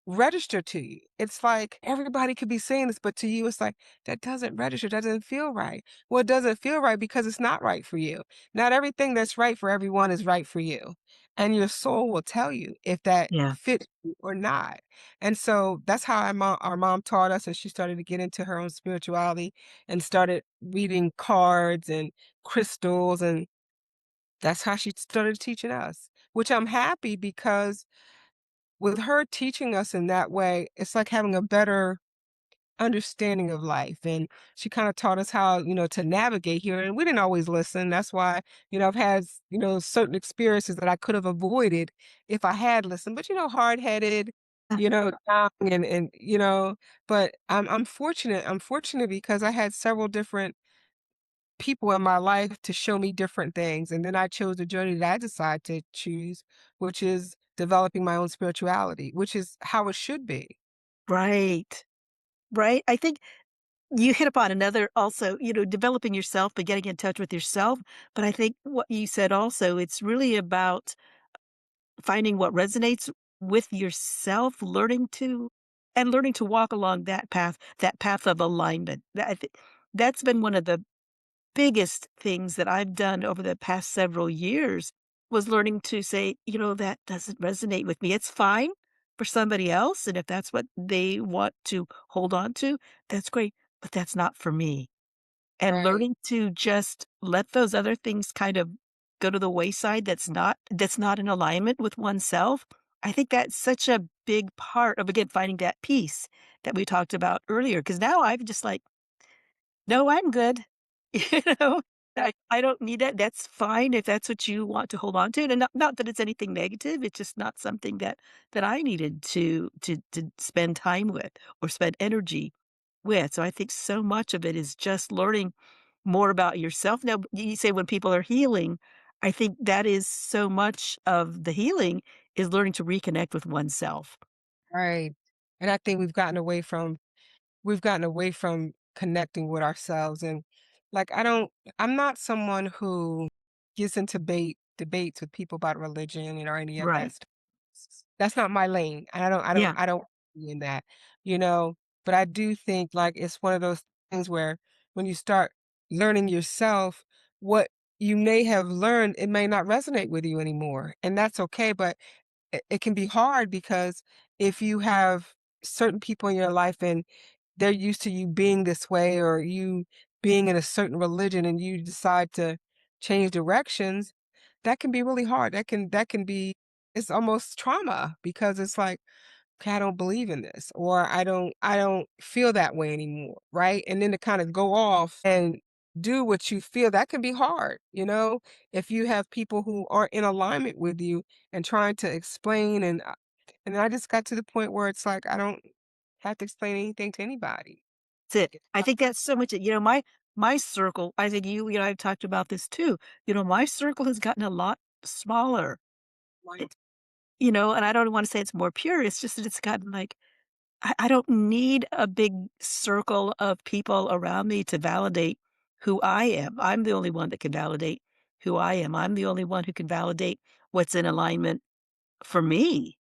register to you. It's like everybody could be saying this, but to you, it's like that doesn't register, doesn't feel right. Well, it doesn't feel right because it's not right for you. Not everything that's right for everyone is right for you. And your soul will tell you if that Yeah. fits you or not. And so that's how our mom taught us, and she started to get into her own spirituality and started reading cards and crystals. And that's how she started teaching us, which I'm happy because with her teaching us in that way, it's like having a better understanding of life. And she kind of taught us how, to navigate here. And we didn't always listen. That's why, I've had, certain experiences that I could have avoided if I had listened. But, hard headed, young but I'm fortunate. I'm fortunate because I had several different people in my life to show me different things. And then I chose the journey that I decided to choose, which is developing my own spirituality, which is how it should be. Right. Right. I think you hit upon another also, developing yourself, but getting in touch with yourself. But I think what you said also, it's really about finding what resonates with yourself, learning to walk along that path of alignment. That's been one of the biggest things that I've done over the past several years was learning to say, that doesn't resonate with me. It's fine for somebody else. And if that's what they want to hold on to, that's great, but that's not for me. And Right. learning to just let those other things kind of go to the wayside that's not in alignment with oneself. I think that's such a big part of, again, finding that peace that we talked about earlier. Because now I've just like, no, I'm good. You know, I don't need that. That's fine if that's what you want to hold on to. And not that it's anything negative. It's just not something that I needed to spend time with or spend energy with. So I think so much of it is just learning more about yourself. Now, you say when people are healing, I think that is so much of the healing is learning to reconnect with oneself. Right. And I think we've gotten away from connecting with ourselves. And like I'm not someone who gets into debates with people about religion or any of that Right. stuff. That's not my lane. And Yeah. I don't be in that, you know. But I do think like it's one of those things where when you start learning yourself, what you may have learned, it may not resonate with you anymore. And that's okay. But it can be hard because if you have certain people in your life and they're used to you being this way or you being in a certain religion and you decide to change directions, that can be really hard. That can be it's almost trauma because it's like, "Okay, I don't believe in this," or I don't feel that way anymore, right? And then to kind of go off and do what you feel, that can be hard. If you have people who aren't in alignment with you and trying to explain and I just got to the point where it's like I don't have to explain anything to anybody. That's it. It's I not think that's so much it. My circle, I think I've talked about this too. My circle has gotten a lot smaller. right. And I don't want to say it's more pure. It's just that it's gotten like I don't need a big circle of people around me to validate who I am. I'm the only one that can validate who I am. I'm the only one who can validate what's in alignment for me.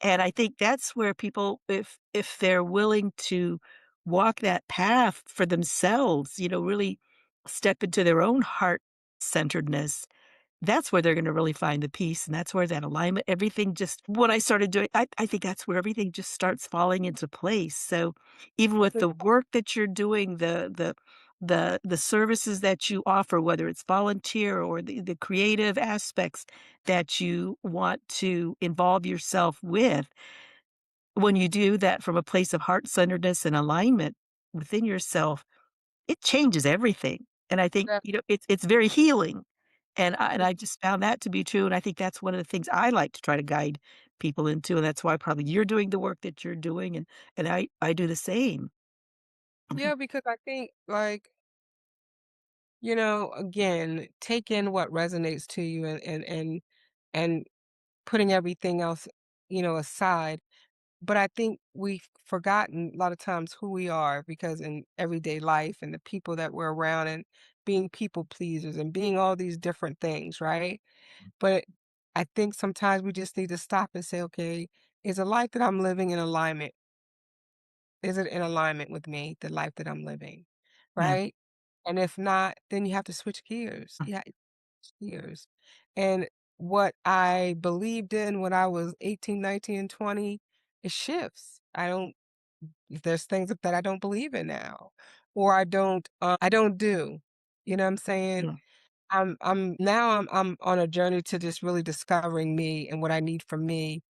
And I think that's where people, if they're willing to walk that path for themselves, really step into their own heart-centeredness, that's where they're gonna really find the peace, and that's where that alignment everything just when I started doing I think that's where everything just starts falling into place, so even with the work that you're doing, the services that you offer, whether it's volunteer or the creative aspects that you want to involve yourself with, when you do that from a place of heart-centeredness and alignment within yourself, it changes everything, and I think, That it's very healing, and mm, I just found that to be true, and I think that's one of the things I like to try to guide people into, and that's why probably you're doing the work that you're doing, and I do the same. Mhm. yeah, because I think, like, again, take in what resonates to you and putting everything else, aside. But I think we've forgotten a lot of times who we are because in everyday life and the people that we're around and being people pleasers and being all these different things, right? But I think sometimes we just need to stop and say, okay, is a life that I'm living in alignment? Is it in alignment with me, the life that I'm living? Yeah. Right? And if not, then you have to switch gears. Mm. Yeah, years. And what I believed in when I was 18, 19, and 20, it shifts. There's things that I don't believe in now, or I don't do. You know what I'm saying? Yeah. I'm on a journey to just really discovering me and what I need from me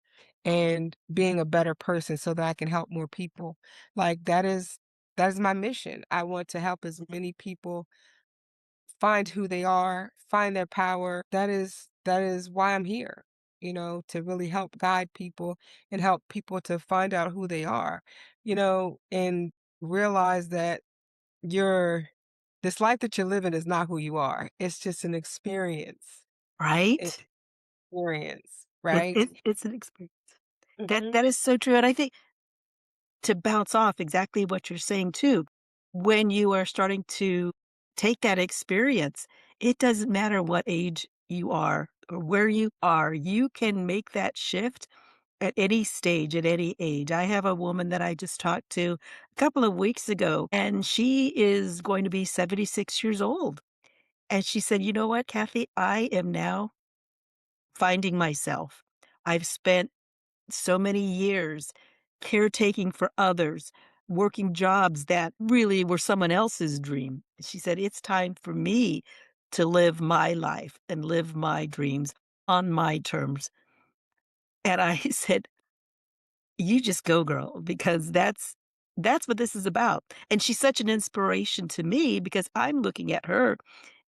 and being a better person so that I can help more people. Like that is my mission. I want to help as many people find who they are, find their power. That is why I'm here, to really help guide people and help people to find out who they are, and realize that you're this life that you're living is not who you are. It's just an experience. An Right? experience, It right? it it's an experience. That Mhm. that is so true, and I think to bounce off exactly what you're saying too, when you are starting to take that experience, it doesn't matter what age you are or where you are, you can make that shift at any stage, at any age. I have a woman that I just talked to a couple of weeks ago, and she is going to be 76 years old. And she said, "You know what, Kathy? I am now finding myself. I've spent so many years caretaking for others, working jobs that really were someone else's dream." She said, "It's time for me to live my life and live my dreams on my terms." And I said, "You just go, girl, because that's what this is about." And she's such an inspiration to me because I'm looking at her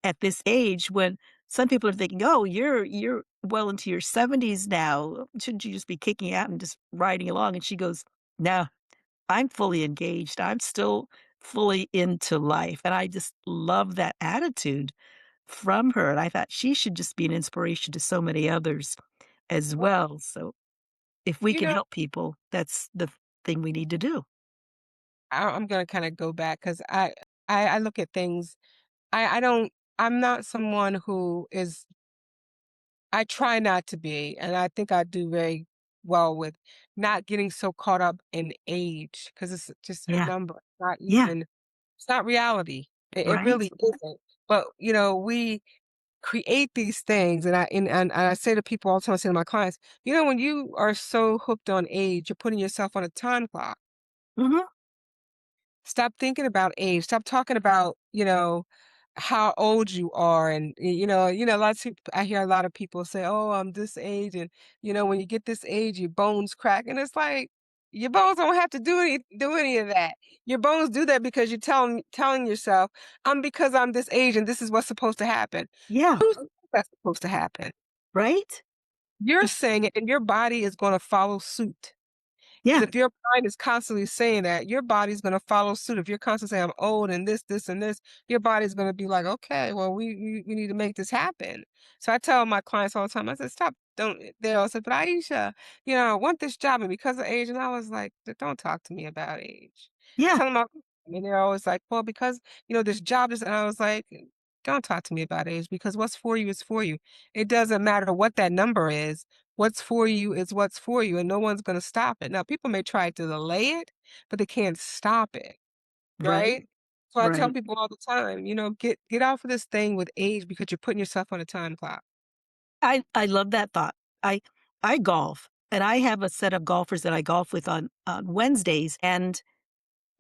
at this age when some people are thinking, "Oh, you're well into your 70s now. Shouldn't you just be kicking out and just riding along?" And she goes, "No, I'm fully engaged. I'm still fully into life." And I just love that attitude from her. And I thought she should just be an inspiration to so many others as Well, well. So if we you can know, help people, that's the thing we need to do. I'm gonna kind of go back because I look at things. I don't. I'm not someone who is I try not to be, and I think I do very well with not getting so caught up in age because it's just a Yeah, number. yeah, It's not reality. It right? really isn't. But we create these things, and I say to people all the time, I say to my clients, when you are so hooked on age, you're putting yourself on a time clock. Mhm. Stop thinking about age. Stop talking about, how old you are. And, lots of, I hear a lot of people say, oh, I'm this age. And, when you get this age, your bones crack. And it's like, your bones don't have to do any of that. Your bones do that because you're telling yourself, because I'm this age and this is what's supposed to happen. Yeah, Who's that's supposed to happen? right? You're It saying it and your body is going to follow suit. 'Cause yeah, if your mind is constantly saying that, your body's gonna follow suit. If you're constantly saying, "I'm old and this, and this," your body's gonna be like, "Okay, well, we need to make this happen." So I tell my clients all the time, I said, "Stop, don't." They all said, "But Aisha, I want this job, and because of age," and I was like, Don't talk to me about age." I yeah, tell them, and they're always like, "Well, because, this job is," and I was like, Don't talk to me about age because what's for you is for you. It doesn't matter what that number is. What's for you is what's for you, and no one's going to stop it. Now, people may try to delay it, but they can't stop it, Right, right? So I tell right. people all the time, get off of this thing with age because you're putting yourself on a time clock. I love that thought. I I golf, and I have a set of golfers that I golf with on Wednesdays, and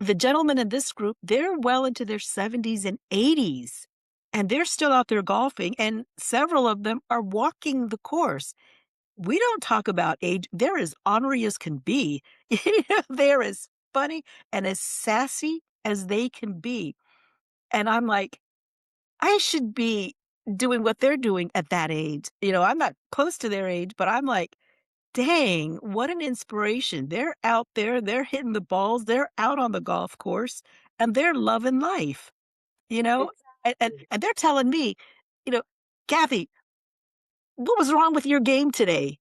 the gentlemen in this group, they're well into their 70s and 80s, and they're still out there golfing, and several of them are walking the course. We don't talk about age. They're as ornery as can be. They're as funny and as sassy as they can be. And I'm like, I should be doing what they're doing at that age. I'm not close to their age, but I'm like, dang, what an inspiration. They're out there, they're hitting the balls, they're out on the golf course, and they're loving life, you know? And and, Exactly. and they're telling me, you know, Kathy, what was wrong with your game today?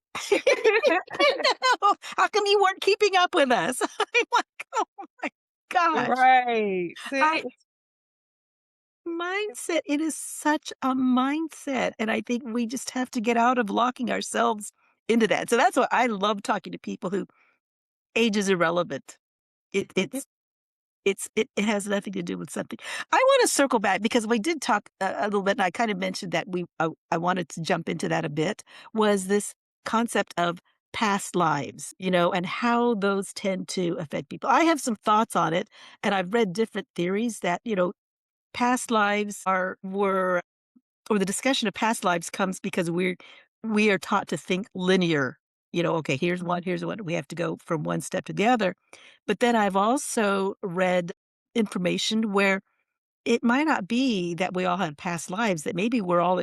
No, how come you weren't keeping up with us? I'm like, oh my gosh. Right. See? I mindset, it is such a mindset. And I think we just have to get out of locking ourselves into that. So that's why I love talking to people who age is irrelevant. It It- it's it has nothing to do with something. I wanna circle back because we did talk a little bit, and I kind of mentioned that I wanted to jump into that a bit, was this concept of past lives, and how those tend to affect people. I have some thoughts on it, and I've read different theories that, past lives or the discussion of past lives comes because we are taught to think linear. Okay, here's one. We have to go from one step to the other. But then I've also read information where it might not be that we all had past lives, that maybe we're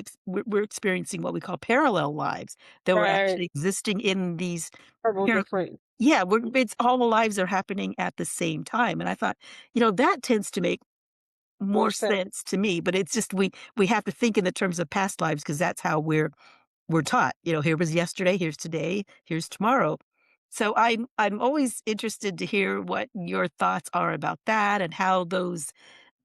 experiencing what we call parallel lives, that we're Right. actually existing in these Several par- different yeah, it's all the lives are happening at the same time. And I thought, that tends to make more more sense. sense to me, but it's just we have to think in the terms of past lives because that's how we're taught. Here was yesterday, here's today, here's tomorrow. So I'm always interested to hear what your thoughts are about that and how those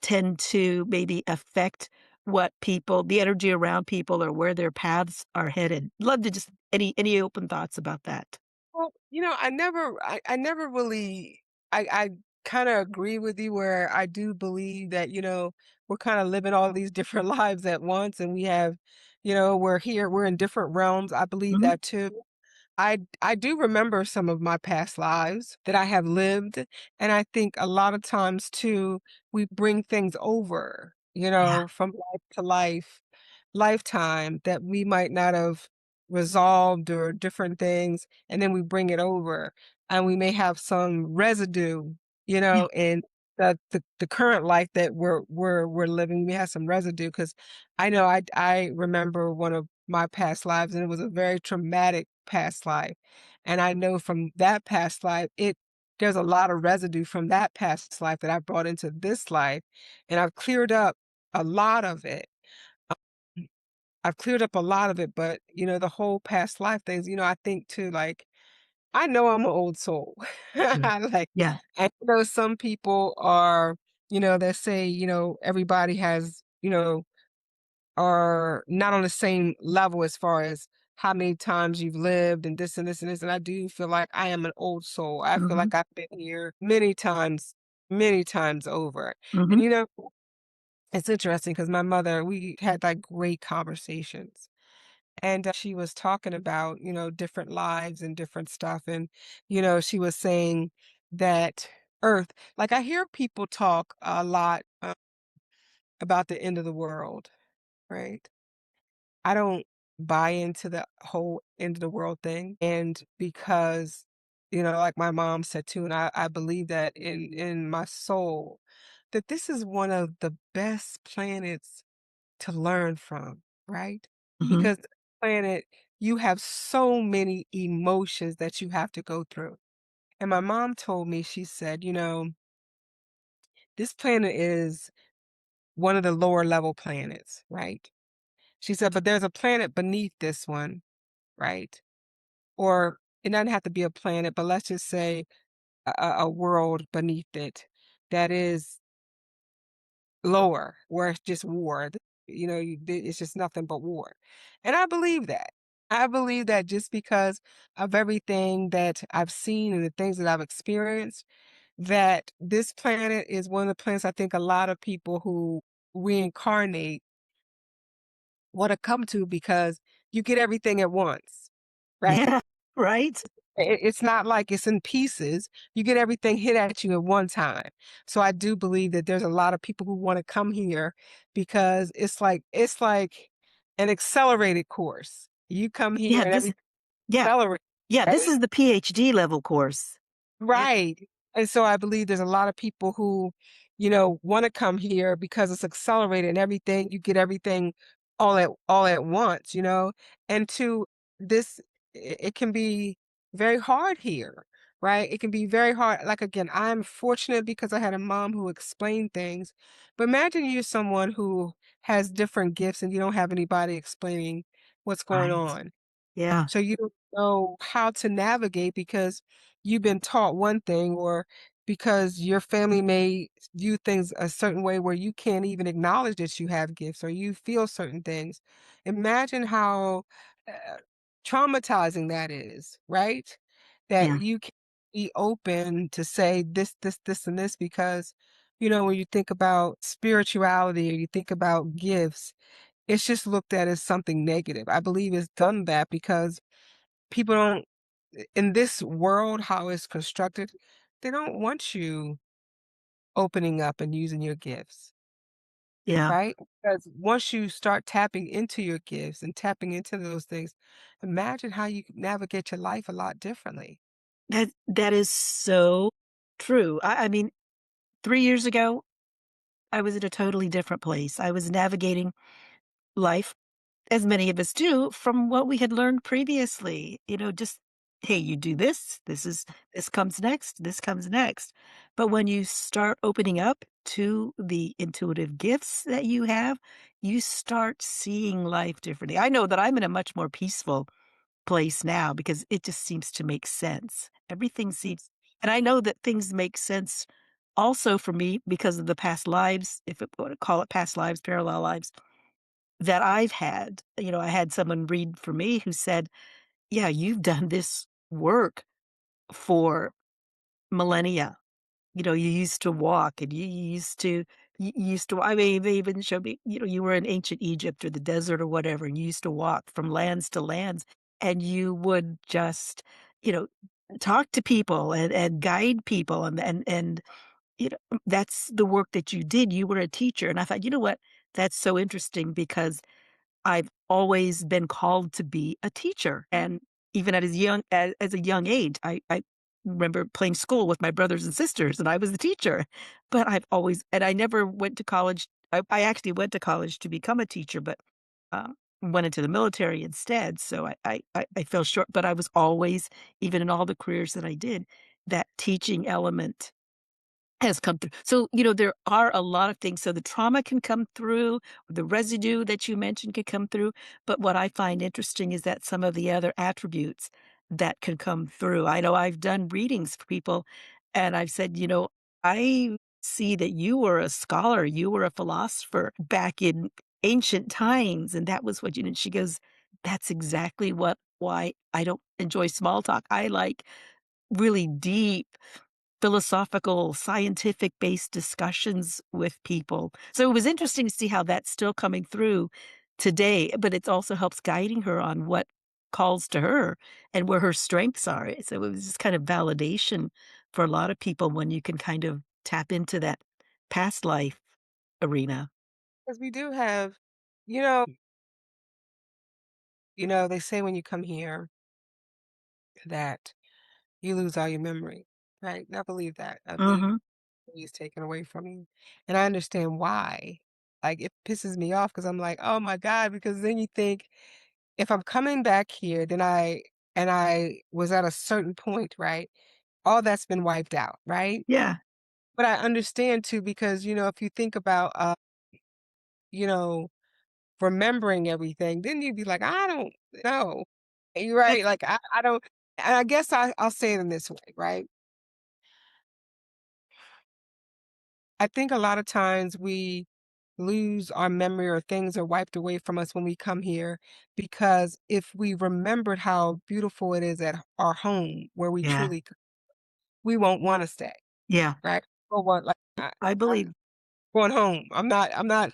tend to maybe affect what people, the energy around people, or where their paths are headed. Love to just any open thoughts about that. Well, I never really, I kind of agree with you where I do believe that, we're kind of living all these different lives at once and we have, we're here, we're in different realms. I believe Mhm. that too. I do remember some of my past lives that I have lived, and I think a lot of times too, we bring things over, Yeah. from life to lifetime that we might not have resolved or different things, and then we bring it over, and we may have some residue, Yeah. in the current life that we're living. We have some residue because I know I remember one of my past lives, and it was a very traumatic past life, and I know from that past life, there's a lot of residue from that past life that I brought into this life, and I've cleared up a lot of it. Um, I've cleared up a lot of it, but, the whole past life things, I think too, like, I know I'm an old soul. Yeah. Like, Yeah. and, some people are, they say, everybody has, are not on the same level as far as how many times you've lived and this and this and this. And I do feel like I am an old soul. I feel Mhm. like I've been here many times over. And Mhm. it's interesting because my mother, we had like great conversations. And she was talking about, different lives and different stuff. And, she was saying that Earth, like I hear people talk a lot about the end of the world, right? I don't buy into the whole end of the world thing. And because, like my mom said too, and I believe that in my soul, that this is one of the best planets to learn from, right? Mhm. Because the planet, you have so many emotions that you have to go through. And my mom told me, she said, this planet is one of the lower level planets, right? She said, but there's a planet beneath this one, right? Or it doesn't have to be a planet, but let's just say a world beneath it that is lower, where it's just war. it's just nothing but war. And I believe that. I believe that just because of everything that I've seen and the things that I've experienced, that this planet is one of the planets I think a lot of people who reincarnate want to come to because you get everything at once, right? Yeah, right? It's not like it's in pieces. You get everything hit at you at one time. So I do believe that there's a lot of people who wanna come here because it's like an accelerated course. You come here Yeah, and this everything yeah, accelerates, yeah, this right? is the PhD level course. Yeah, Right. And so I believe there's a lot of people who, wanna come here because it's accelerated and everything you get everything all at once, And to this it can be very hard here, right? It can be very hard. Like again, I'm fortunate because I had a mom who explained things. But imagine you're someone who has different gifts and you don't have anybody explaining what's going right. on. Yeah, So you don't know how to navigate because you've been taught one thing or because your family may view things a certain way where you can't even acknowledge that you have gifts or you feel certain things. Imagine how uh, traumatizing that is, right? That yeah. you can be open to say this, and this because, when you think about spirituality or you think about gifts, it's just looked at as something negative. I believe it's done that because people don't in this world, how it's constructed, they don't want you opening up and using your gifts, Yeah. right? Because once you start tapping into your gifts and tapping into those things, imagine how you could navigate your life a lot differently. That is so true. I mean, 3 years ago, I was in a totally different place. I was navigating life, as many of us do, from what we had learned previously. Just, "Hey, you do this, this comes next, this comes next." But when you start opening up to the intuitive gifts that you have, you start seeing life differently. I know that I'm in a much more peaceful place now because it just seems to make sense. Everything seems and I know that things make sense also for me because of the past lives, if it wanna call it past lives, parallel lives, that I've had. I had someone read for me who said, "Yeah, you've done this work for millennia." You used to walk and you used to I mean, they even showed me, you were in ancient Egypt or the desert or whatever, and you used to walk from lands to lands, and you would just, you know, talk to people and guide people and that's the work that you did. You were a teacher. And I thought, you know what? That's so interesting because I've always been called to be a teacher, and even at as a young age, I remember playing school with my brothers and sisters, and I was the teacher. But I never went to college. I actually went to college to become a teacher, but, went into the military instead, so I fell short, but I was always, even in all the careers that I did, that teaching element has come through. So, there are a lot of things. So the trauma can come through, the residue that you mentioned can come through. But what I find interesting is that some of the other attributes that can come through. I know I've done readings for people and I've said, I see that you were a scholar, you were a philosopher back in ancient times. And that was what she goes, that's exactly why I don't enjoy small talk. I like really deep philosophical, scientific-based discussions with people. So it was interesting to see how that's still coming through today, but it also helps guiding her on what calls to her and where her strengths are. So it was just kind of validation for a lot of people when you can kind of tap into that past life arena. Because we do have, you know, they say when you come here that you lose all your memory, right? And I believe that. I believe Mhm. is taken away from you. And I understand why. Like it pisses me off because I'm like, oh my God, because then you think if I'm coming back here, then I was at a certain point, right? All that's been wiped out, right? Yeah. But I understand too, because if you think about you know, remembering everything, then you'd be like, I don't know. You're right. That's Like I don't and I guess I'll say it in this way, right? I think a lot of times lose our memory or things are wiped away from us when we come here, because if we remembered how beautiful it is at our home where we Yeah. truly we won't wanna stay, Yeah. right? Or what, like, I I'm believe. going home. I'm not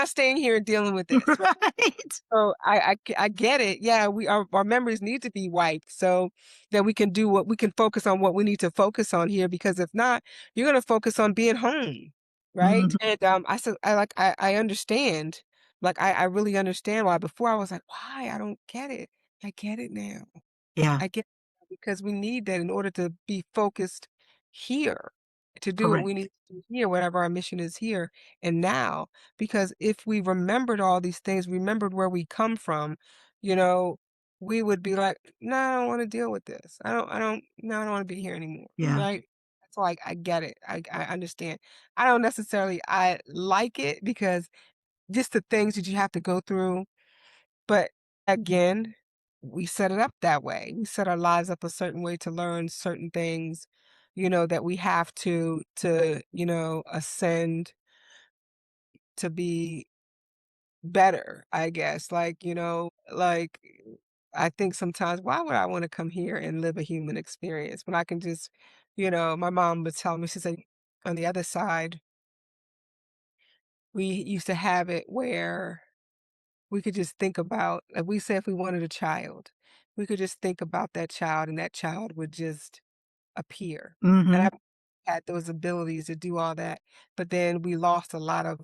staying here and dealing with this, right? Right. So I get it. Yeah, our memories need to be wiped so that we can do what we can focus on what we need to focus on here, because if not, you're gonna focus on being home, right? Mhm. And, I said I understand. Like, I really understand why. Before I was like, "Why? I don't get it." I get it now. Yeah. I get because we need that in order to be focused here, to do what we Correct. need to do here, whatever our mission is here and now. Because if we remembered all these things, remembered where we come from, you know, we would be like, no, I don't want to deal with this. No, I don't want to be here anymore. Yeah. Right. So I get it. I understand. I don't necessarily, I like it because just the things that you have to go through, but again, we set it up that way. We set our lives up a certain way to learn certain things, that we have to ascend to be better, I guess. Like, I think sometimes, why would I want to come here and live a human experience when I can just, my mom would tell me, she said, on the other side, we used to have it where we could just think about, like we said, if we wanted a child, we could just think about that child and that child would just appear. And Mhm. I had those abilities to do all that, but then we lost a lot of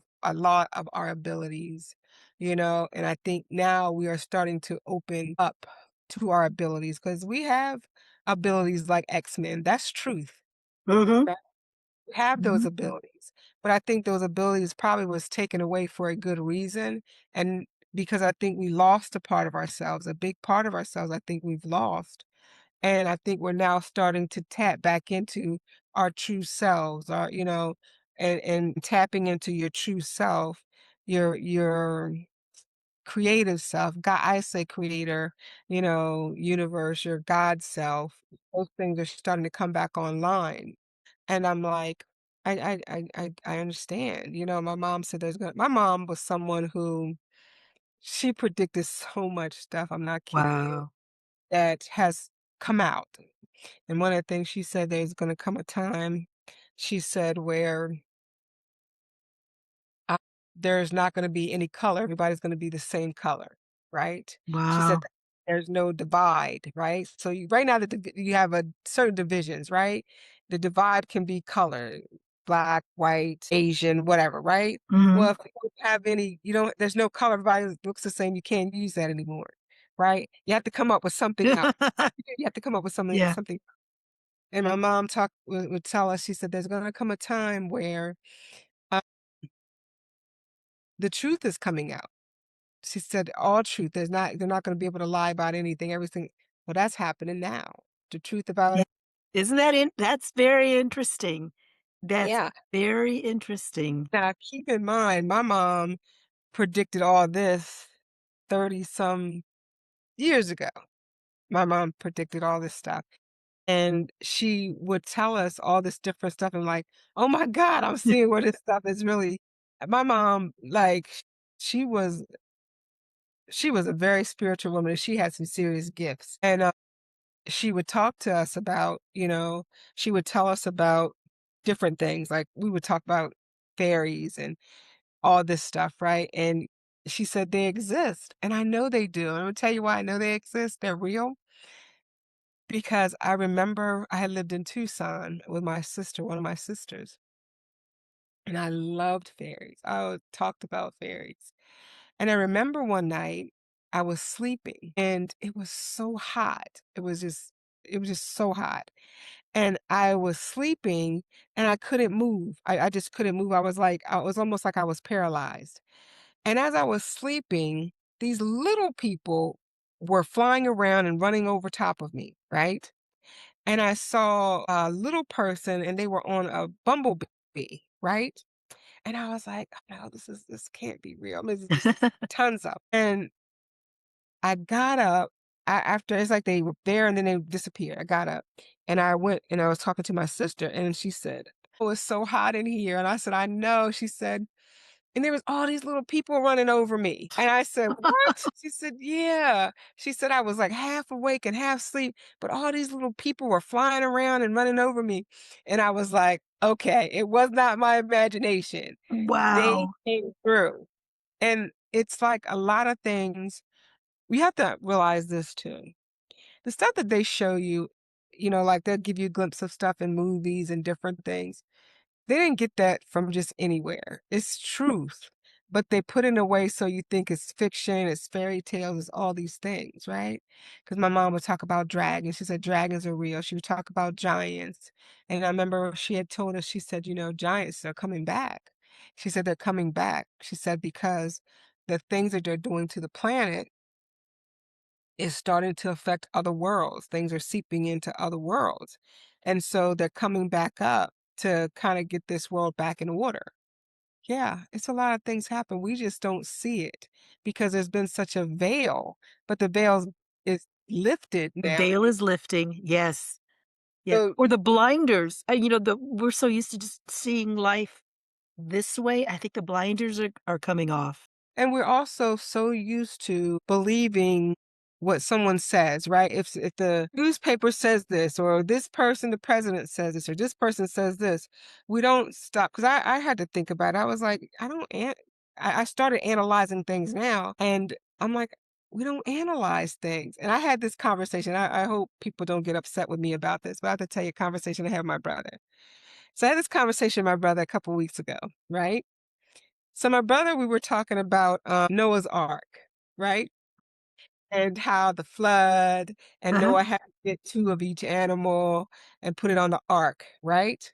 our abilities, and I think now we are starting to open up to our abilities because we have abilities like X-Men. That's truth. Mhm. Have those Mhm. abilities, but I think those abilities probably was taken away for a good reason, and because I think we lost a part of ourselves, a big part of ourselves I think we've lost, and I think we're now starting to tap back into our true selves, and tapping into your true self, your creative self. God, I say creator, universe, your God self. Those things are starting to come back online. And I'm like, I understand. My mom said my mom was someone who she predicted so much stuff, I'm not kidding you, Wow. that has come out. And one of the things she said, there's gonna come a time, she said, where uh, there's not gonna be any color, everybody's gonna be the same color, right? She said Wow. that there's no divide, right? So right now you have a certain divisions, right? The divide can be color, black, white, Asian, whatever, right? Mhm. Well, if you don't have any, there's no color, everybody looks the same, you can't use that anymore, right? You have to come up with something else. You have to come up with something, Yeah. something. And my mom would tell us, she said, there's gonna come a time where uh, the truth is coming out. She said, "All truth, they're not gonna be able to lie about anything, everything." Well, that's happening now. The truth Yeah. about Isn't that that's very interesting. That's Yeah. very interesting. Now, keep in mind, my mom predicted all this 30 some years ago. My mom predicted all this stuff, and she would tell us all this different stuff, and like, "Oh my god, I'm seeing where this stuff is really." My mom, like, she was she was a very spiritual woman, and she had some serious gifts, and, she would talk to us about, she would tell us about different things, like, we would talk about fairies and all this stuff, right? And she said, "They exist," and I know they do. I'm gonna tell you why I know they exist, they're real, because I remember I had lived in Tucson with my sister, one of my sisters, and I loved fairies. I talked about fairies. And I remember one night I was sleeping and it was so hot. It was just so hot. And I was sleeping and I couldn't move. I just couldn't move. I was almost like I was paralyzed. And as I was sleeping, these little people were flying around and running over top of me, right? And I saw a little person and they were on a bumblebee, right? And I was like, "Oh, no, this can't be real." I mean, it's just tons of. And I got up after it's like they were there and then they disappeared. I got up and I went and I was talking to my sister and she said, "Oh, it's so hot in here." And I said, "I know." She said, and there was all these little people running over me. And I said, "What?" She said, "Yeah." She said, "I was like half awake and half asleep, but all these little people were flying around and running over me." And I was like, "Okay, it was not my imagination. They Wow. came through." And it's like a lot of things, we have to realize this too. The stuff that they show you, like they'll give you a glimpse of stuff in movies and different things. They didn't get that from just anywhere. It's truth, but they put it in a way so you think it's fiction, it's fairy tales, it's all these things, right? Because my mom would talk about dragons. She said dragons are real. She would talk about giants. And I remember she had told us, she said, giants are coming back. She said they're coming back. She said because the things that they're doing to the planet is starting to affect other worlds. Things are seeping into other worlds. And so they're coming back up to kind of get this world back in order. Yeah, it's a lot of things happen. We just don't see it because there's been such a veil, but the veil is lifted The now. veil is lifting. Yes. Yeah. So, Or the blinders. We're so used to just seeing life this way. I think the blinders are coming off. and we're also so used to believing what someone says, right? If the newspaper says this, or this person, the president says this, or this person says this, we don't stop. Because I had to think about it. I was like, I don't. I started analyzing things now, and I'm like, we don't analyze things. And I had this conversation. I hope people don't get upset with me about this, but I have to tell you a conversation I had with my brother. So I had this conversation with my brother a couple weeks ago, right? So my brother, we were talking about Noah's Ark, right? And how the flood, and Uh-huh. Noah had to get 2 of each animal and put it on the ark, right?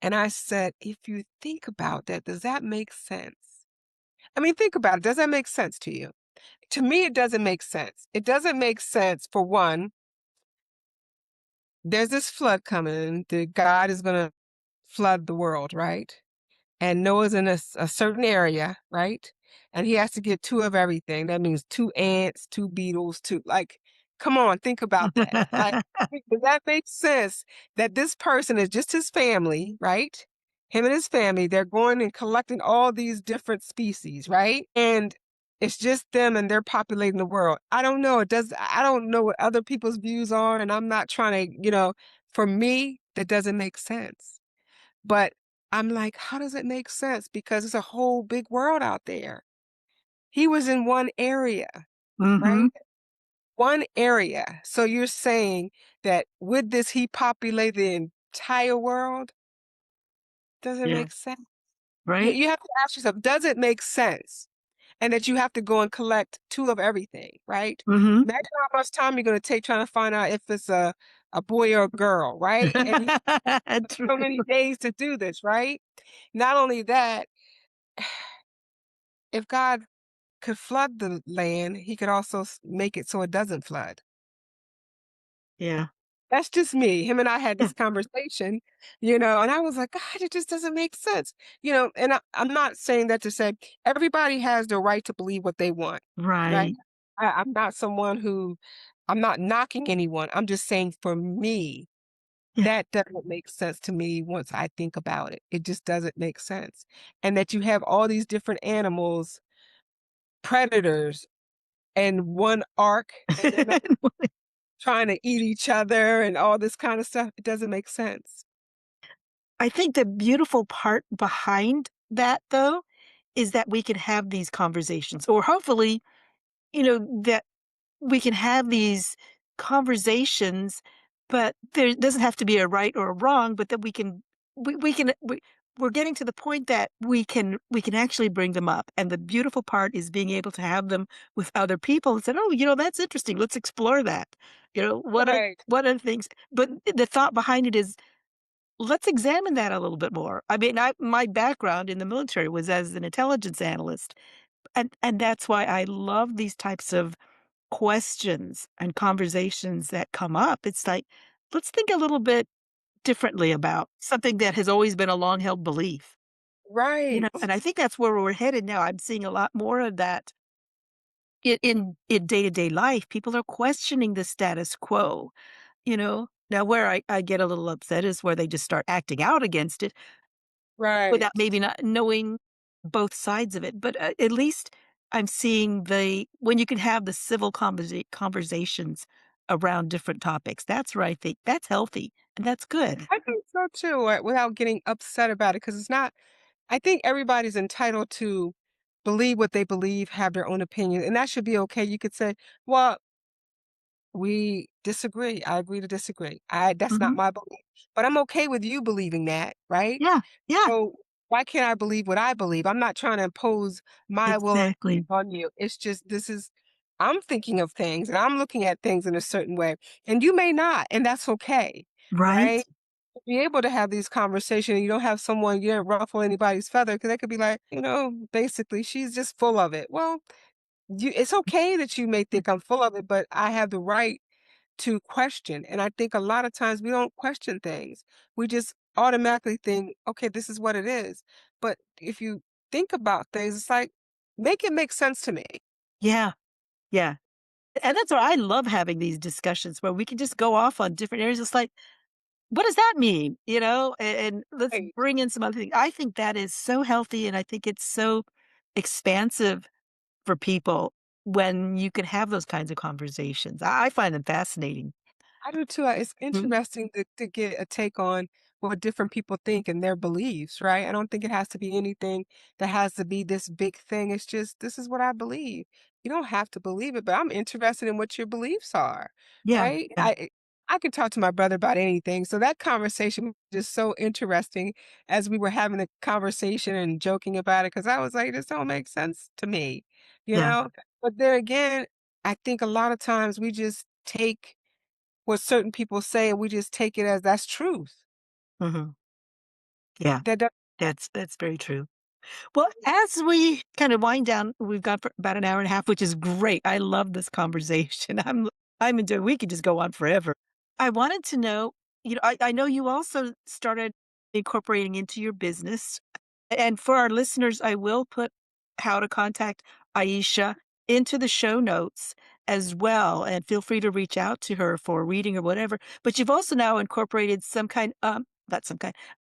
And I said, if you think about that, does that make sense? I mean, think about it. Does that make sense to you? To me, it doesn't make sense. It doesn't make sense, for one, there's this flood coming. God is going to flood the world, right? And Noah's in a certain area, right? And he has to get 2 of everything. That means 2 ants, 2 beetles, 2, like, come on, think about that. Like, does that make sense that this person is just his family, right? Him and his family, they're going and collecting all these different species, right? And it's just them and they're populating the world. I don't know. I don't know what other people's views are, and I'm not trying to, for me, that doesn't make sense. But I'm like, how does it make sense? Because it's a whole big world out there. He was in one area, Mhm. right? One area. So you're saying that with this, he populated the entire world? Doesn't Yeah. make sense. You, Right? you have to ask yourself, does it make sense? And that you have to go and collect 2 of everything, right? Mhm. Imagine how much time you're going to take trying to find out if it's a boy or a girl, right? And you have True. so many days to do this, right? Not only that, if God could flood the land, he could also make it so it doesn't flood. Yeah. That's just me. Him and I had Yeah. this conversation, and I was like, God, it just doesn't make sense. And I'm not saying that to say everybody has the right to believe what they want, right? Right. I'm not someone who, I'm not knocking anyone. I'm just saying for me, Yeah. that doesn't make sense to me once I think about it. It just doesn't make sense. And that you have all these different animals, predators, and one ark, and they're not trying to eat each other and all this kind of stuff. It doesn't make sense. I think the beautiful part behind that, though, is that we can have these conversations, or hopefully, that we can have these conversations, but there doesn't have to be a right or a wrong, but that we're getting to the point that we can actually bring them up. And the beautiful part is being able to have them with other people and said, "Oh, that's interesting. Let's explore that." Right. What are things, but the thought behind it is, let's examine that a little bit more. I mean, my background in the military was as an intelligence analyst, and that's why I love these types of questions and conversations that come up. It's like, let's think a little bit differently about something that has always been a long held belief. Right. And I think that's where we're headed now. I'm seeing a lot more of that in day-to-day life. People are questioning the status quo, Now where I get a little upset is where they just start acting out against it. Right. without maybe not knowing both sides of it. But, at least I'm seeing the when you can have the civil conversations around different topics. That's where I think that's healthy, and that's good. I think so too, without getting upset about it, because it's not I think everybody's entitled to believe what they believe, have their own opinion, and that should be okay. You could say, "Well, we disagree. I agree to disagree. I That's not Mhm. my belief, but I'm okay with you believing that, right? Yeah, yeah, So why can't I believe what I believe? I'm not trying to impose my will exactly. on you. It's just this is I'm thinking of things and I'm looking at things in a certain way, and you may not, and that's okay, Right? right? Be able to have these conversations. You don't have someone you don't ruffle anybody's feather because they could be like, basically, she's just full of it. Well, it's okay that you may think I'm full of it, but I have the right to question. And I think a lot of times we don't question things. We just automatically think, okay, this is what it is. But if you think about things, it's like, make it make sense to me. Yeah, yeah. And that's why I love having these discussions where we can just go off on different areas. It's like, what does that mean? And let's Right. bring in some other things. I think that is so healthy, and I think it's so expansive for people when you can have those kinds of conversations. I find them fascinating. I do too. It's Mhm. interesting to get a take on what different people think and their beliefs, right? I don't think it has to be anything that has to be this big thing. It's just, this is what I believe. You don't have to believe it, but I'm interested in what your beliefs are, Yeah, right? yeah, I can talk to my brother about anything. So that conversation was just so interesting as we were having a conversation and joking about it because I was like, this don't make sense to me, you yeah. know? But there again, I think a lot of times we just take what certain people say, and we just take it as that's truth. Mhm. Yeah, That does that's very true. Well, as we kind of wind down, we've got for about an hour and a half, which is great. I love this conversation. I'm enjoying. We could just go on forever. I wanted to know, I know you also started incorporating into your business, and for our listeners, I will put how to contact Aisha into the show notes as well, and feel free to reach out to her for a reading or whatever. But you've also now incorporated some kind, not some kind,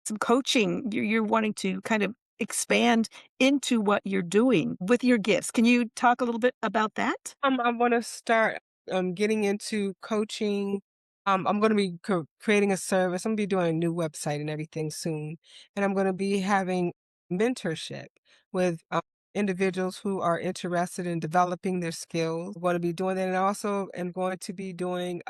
some coaching. You're wanting to kind of expand into what you're doing with your gifts. Can you talk a little bit about that? I wanna start, getting into coaching. I'm gonna be creating a service. I'm gonna be doing a new website and everything soon, and I'm gonna be having mentorship with, individuals who are interested in developing their skills. I'm gonna be doing that, and I also am going to be doing,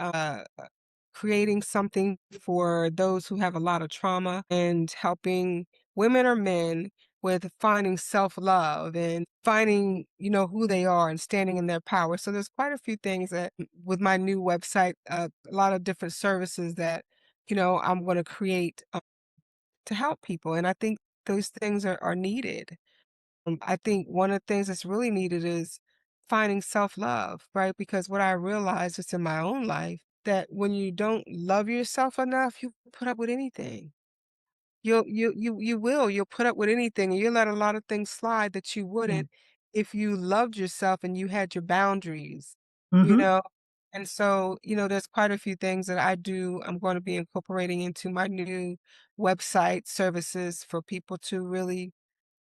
creating something for those who have a lot of trauma and helping women or men with finding self-love and finding, who they are and standing in their power. So there's quite a few things that with my new website, a lot of different services that, I'm going to create to help people. And I think those things are needed. I think one of the things that's really needed is finding self-love, right? Because what I realized just in my own life that when you don't love yourself enough, you put up with anything. You'll put up with anything and you'll let a lot of things slide that you Yeah. wouldn't if you loved yourself and you had your boundaries, you Mhm. know? And so, there's quite a few things that I'm going to be incorporating into my new website services for people to really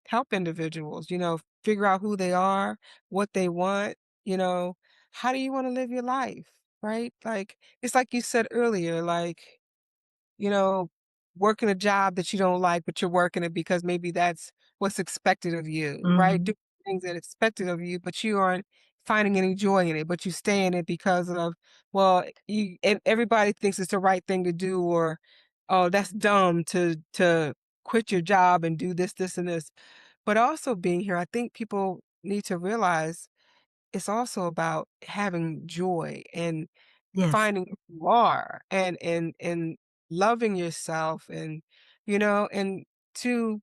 help individuals, figure out who they are, what they want, you know, how do you want to live your life, right? Like, it's like you said earlier, like, you know, working a job that you don't like, but you're working it because maybe that's what's expected of you, right? Mhm. Do things that expected of you, but you aren't finding any joy in it, but you stay in it because of, well, and everybody thinks it's the right thing to do, or, oh, that's dumb to quit your job and do this, this, and this. But also being here, I think people need to realize it's also about having joy and Yes. finding who you are and loving yourself and to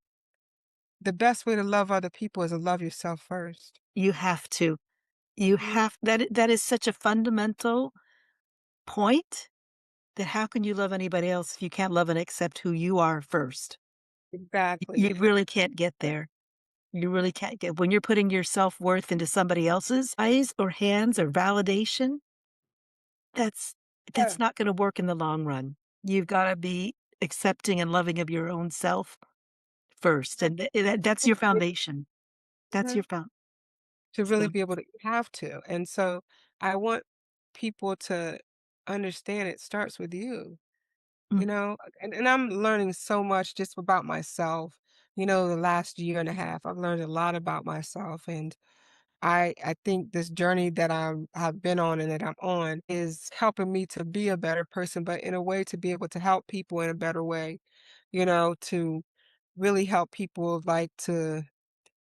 the best way to love other people is to love yourself first. You have to. You Mhm. have that is such a fundamental point that how can you love anybody else if you can't love and accept who you are first? You Exactly. really can't get there. You really can't get when you're putting your self-worth into somebody else's eyes or hands or validation, that's Yeah. that's not gonna work in the long run. You've gotta be accepting and loving of your own self first, and that's your foundation. That's Mhm. your found To really so be able to have to, and so I want people to understand it starts with you, mm, and I'm learning so much just about myself, the last year and a half, I've learned a lot about myself, and I think this journey that I've been on and that I'm on is helping me to be a better person, but in a way to be able to help people in a better way, to really help people like to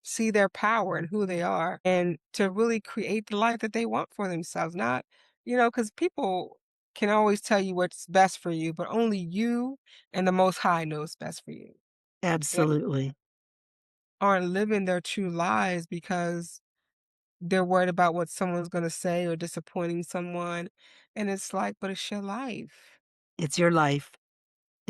see their power and who they are and to really create the life that they want for themselves. Not, because people can always tell you what's best for you, but only you and the Most High knows best for you. And absolutely. aren't living their true lives because they're worried about what someone's going to say or disappointing someone. And it's like, but it's your life. It's your life.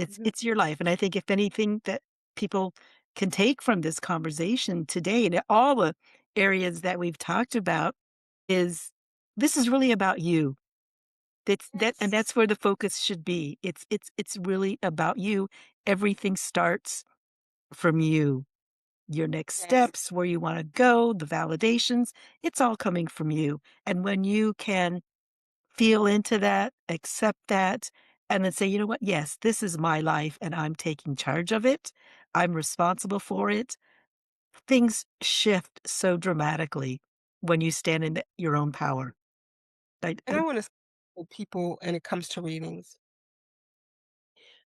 Mhm. It's your life, and I think if anything that people can take from this conversation today and all the areas that we've talked about is this is really about you. And Yes. that's where the focus should be. It's really about you. Everything starts from you. Your next Yes. steps, where you wanna go, the validations, it's all coming from you, and when you can feel into that, accept that, and then say, "You know what? Yes, this is my life, and I'm taking charge of it. I'm responsible for it." Things shift so dramatically when you stand in your own power. And I want to people, and it comes to readings,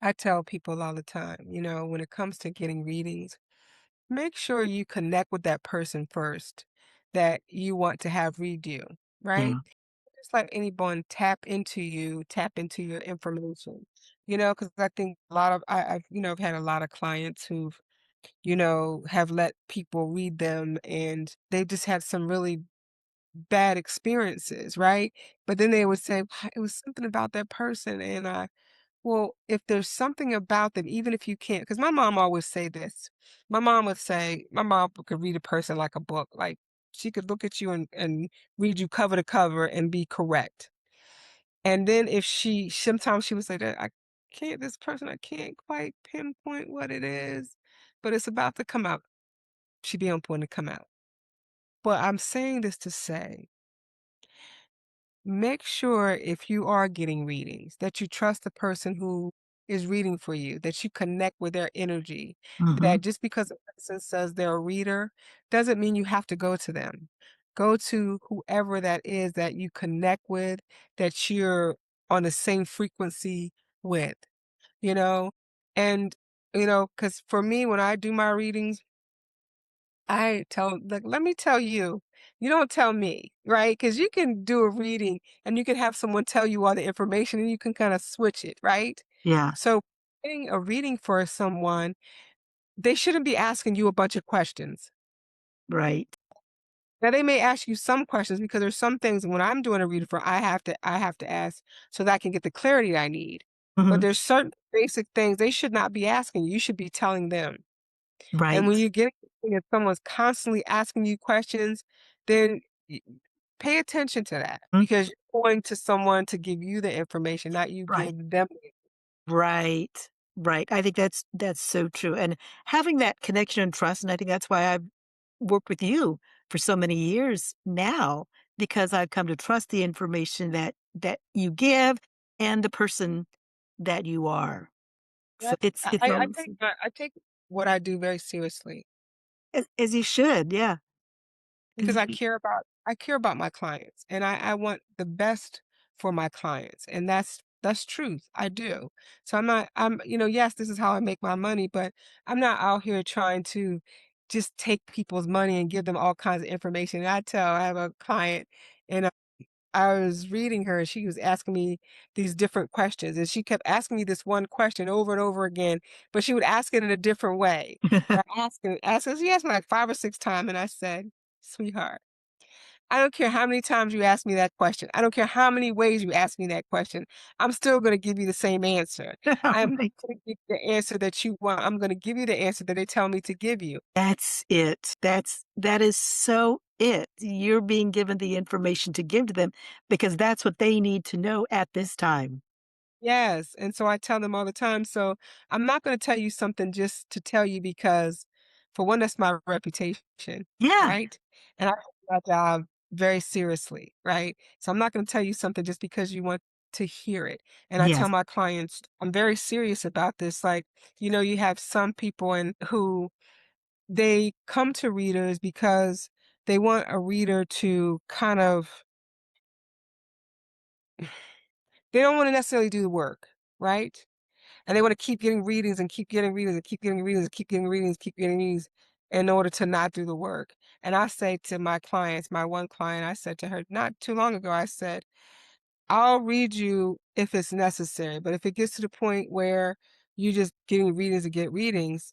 I tell people all the time, when it comes to getting readings, make sure you connect with that person first that you want to have read you, right? Yeah. Just let anyone tap into you, tap into your information, because I think a lot of, I've had a lot of clients who've, have let people read them and they've just had some really bad experiences, right? But then they would say, It was something about that person. And well, if there's something about them, even if you can't, because my mom always say this. My mom could read a person like a book. Like she could look at you and read you cover to cover and be correct. And then if sometimes she would say that I can't quite pinpoint what it is, but it's about to come out. She'd be on point to come out. But I'm saying this to say, make sure if you are getting readings that you trust the person who is reading for you, that you connect with their energy, Mhm. that just because a person says they're a reader doesn't mean you have to go to them. Go to whoever that is that you connect with, that you're on the same frequency with, you know? And, because for me, when I do my readings, I tell like, let me tell you, you don't tell me, right? Because you can do a reading and you can have someone tell you all the information and you can kind of switch it, right? Yeah, So getting a reading for someone, they shouldn't be asking you a bunch of questions. right. Now they may ask you some questions because there's some things when I'm doing a reading for I have to ask so that I can get the clarity I need. But Mhm. there's certain basic things they should not be asking you. You should be telling them. And when Right. you get if someone's constantly asking you questions, then y pay attention to that Mm, because you're going to someone to give you the information, not you right. giving them. Right. Right. I think that's so true, and having that connection and trust, and I think that's why I've worked with you for so many years now, because I've come to trust the information that you give and the person that you are. So That's it's almost I take what I do very seriously. as you should, yeah. Because I care about my clients, and I want the best for my clients, and that's truth, I do. So yes, this is how I make my money, but I'm not out here trying to just take people's money and give them all kinds of information. And I have a client, and I was reading her, and she was asking me these different questions, and she kept asking me this one question over and over again, but she would ask it in a different way. Or she asked me like 5 or 6 times, and I said, "Sweetheart, I don't care how many times you ask me that question. I don't care how many ways you ask me that question. I'm still gonna give you the same answer. I'm not Right. gonna give you the answer that you want. I'm gonna give you the answer that they tell me to give you." That's it. That is so it. You're being given the information to give to them because that's what they need to know at this time. Yes, and so I tell them all the time, so I'm not gonna tell you something just to tell you because, for one, that's my reputation, Yeah. right? And I take my job very seriously, right? So I'm not gonna tell you something just because you want to hear it. And I tell Yes. my clients, I'm very serious about this. Like, you have some people who they come to readers because they want a reader to kind of they don't want to necessarily do the work, right? And they wanna keep getting readings and keep getting readings and keep getting readings and keep getting readings, keep getting readings in order to not do the work. And I say to my clients, my one client, I said to her not too long ago, I said, "I'll read you if it's necessary, but if it gets to the point where you're just getting readings to get readings,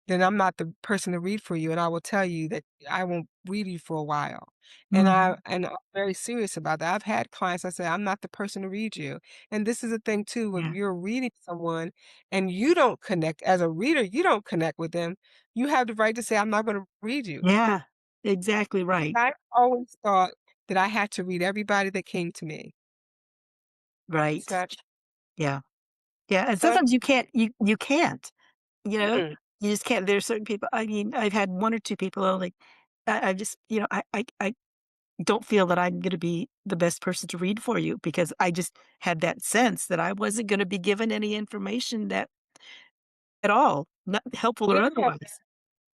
then I'm not the person to read for you, and I will tell you that I won't read you for a while." Mhm. And I'm very serious about that. I've had clients, I say, "I'm not the person to read you." And this is the thing too, when Yeah. you're reading someone and you don't connect as a reader, you don't connect with them, you have the right to say, "I'm not gonna read you." Yeah. Exactly right. I always thought that I had to read everybody that came to me. It's Right. not Yeah. Yeah, and but sometimes you can't, you know? mm, You just can't. There's certain people, I mean, I've had 1 or 2 people only. I just, I don't feel that I'm gonna be the best person to read for you because I just had that sense that I wasn't gonna be given any information that at all, not helpful or yeah, otherwise.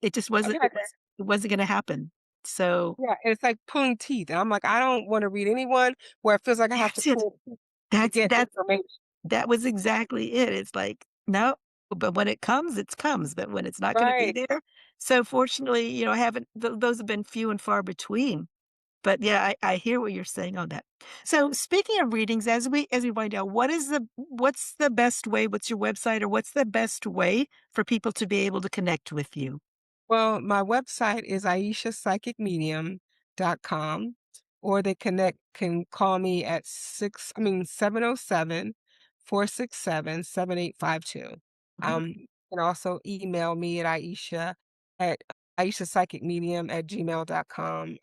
It just I've wasn't had it wasn't gonna happen. So, yeah, and it's like pulling teeth, and I'm like, I don't wanna read anyone where it feels like I have to that's it. pull teeth to That's get that's information. that was exactly it. It's like, "No," but when it comes, it comes, but when it's not gonna be Right. there, so fortunately, I haven't those have been few and far between. But yeah, I hear what you're saying on that. So speaking of readings, as we wind down, what's the best way, what's your website, or what's the best way for people to be able to connect with you? Well, my website is aishapsychicmedium.com, or they can call me at 707-467-7852. Okay. You can also email me at at aishapsychicmedium@gmail.com,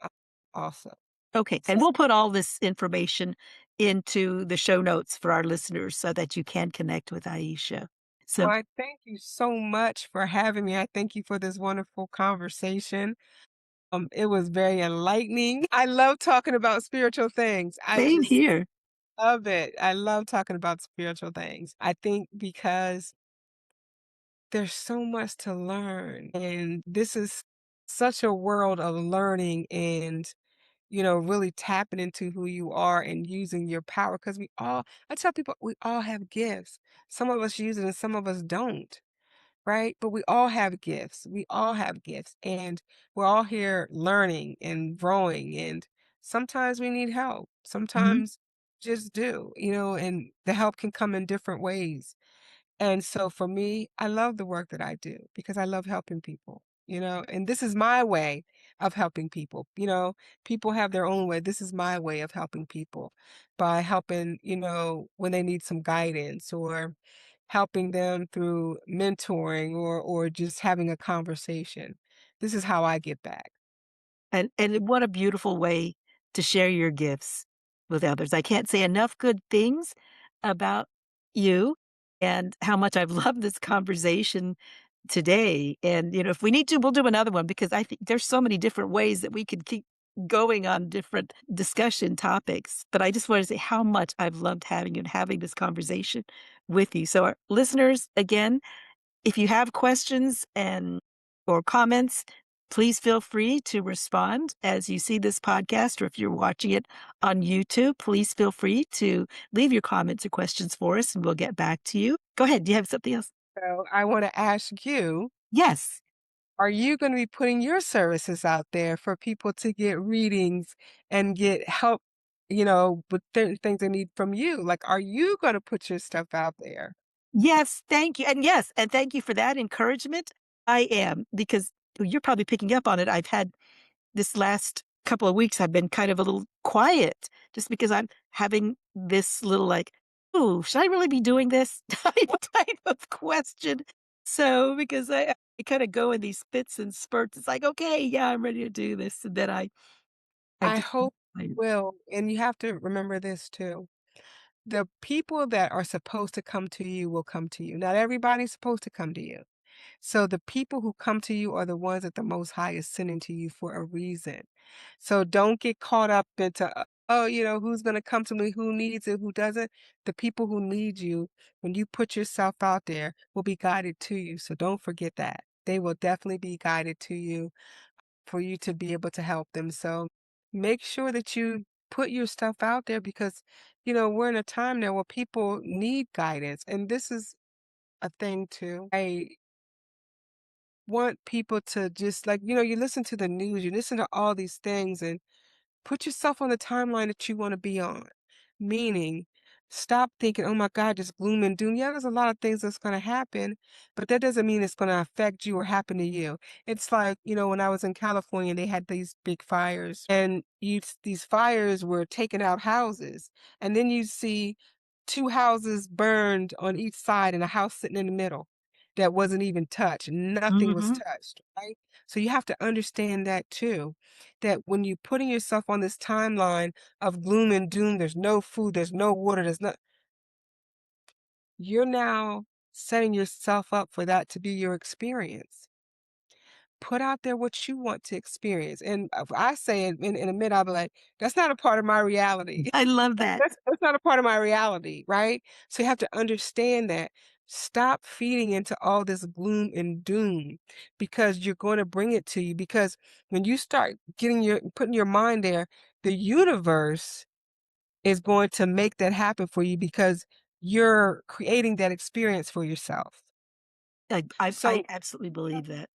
also. Okay, and So we'll put all this information into the show notes for our listeners so that you can connect with Aisha. well, So I thank you so much for having me. I thank you for this wonderful conversation. It was very enlightening. I love talking about spiritual things. I same just here. love it. I love talking about spiritual things. I think because there's so much to learn, and this is such a world of learning and, really tapping into who you are and using your power. Because I tell people, we all have gifts. Some of us use it and some of us don't. Right? But we all have gifts. We all have gifts, and we're all here learning and growing, and sometimes we need help. Mhm. Sometimes just do, and the help can come in different ways. And so for me, I love the work that I do because I love helping people, and this is my way of helping people. People have their own way. This is my way of helping people by helping, when they need some guidance or helping them through mentoring or just having a conversation. This is how I get back. And what a beautiful way to share your gifts with others. I can't say enough good things about you and how much I've loved this conversation today. And, if we need to, we'll do another one because I think there's so many different ways that we could keep going on different discussion topics. But I just want to say how much I've loved having you and having this conversation with you. So, our listeners, again, if you have questions and or comments, please feel free to respond as you see this podcast, or if you're watching it on YouTube, please feel free to leave your comments or questions for us and we'll get back to you. Go ahead. Do you have something else? So I want to ask you, Yes. are you going to be putting your services out there for people to get readings and get help, with things they need from you? Like, are you going to put your stuff out there? Yes, thank you. And yes, and thank you for that encouragement. I am because you're probably picking up on it. I've had this last couple of weeks, I've been kind of a little quiet just because I'm having this little like, "Ooh, should I really be doing this?" type of question. So, because I kinda go in these fits and spurts, it's like, "Okay, yeah, I'm ready to do this," and then I I just hope you will. And you have to remember this too. the people that are supposed to come to you will come to you. Not everybody's supposed to come to you. So the people who come to you are the ones that the Most High is sending to you for a reason. So don't get caught up into, oh, who's going to come to me, who needs it, who doesn't. The people who need you, when you put yourself out there, will be guided to you. So don't forget that. They will definitely be guided to you for you to be able to help them. So make sure that you put your stuff out there because, we're in a time now where people need guidance. And this is a thing too. I want people to just like, you listen to the news, you listen to all these things and put yourself on the timeline that you want to be on. Meaning, stop thinking, oh my God, just gloom and doom. Yeah, there's a lot of things that's going to happen, but that doesn't mean it's going to affect you or happen to you. It's like, when I was in California, they had these big fires and these fires were taking out houses. And then you see two houses burned on each side and a house sitting in the middle that wasn't even touched. Nothing was Mhm. touched, right? So you have to understand that too, that when you're putting yourself on this timeline of gloom and doom, there's no food, there's no water, you're now setting yourself up for that to be your experience. Put out there what you want to experience. And if I say it in a minute, I'll be like, that's not a part of my reality. I love that. That's not a part of my reality, right? So you have to understand that. Stop feeding into all this gloom and doom because you're going to bring it to you. Because when you start putting your mind there, the universe is going to make that happen for you because you're creating that experience for yourself. I So absolutely believe that.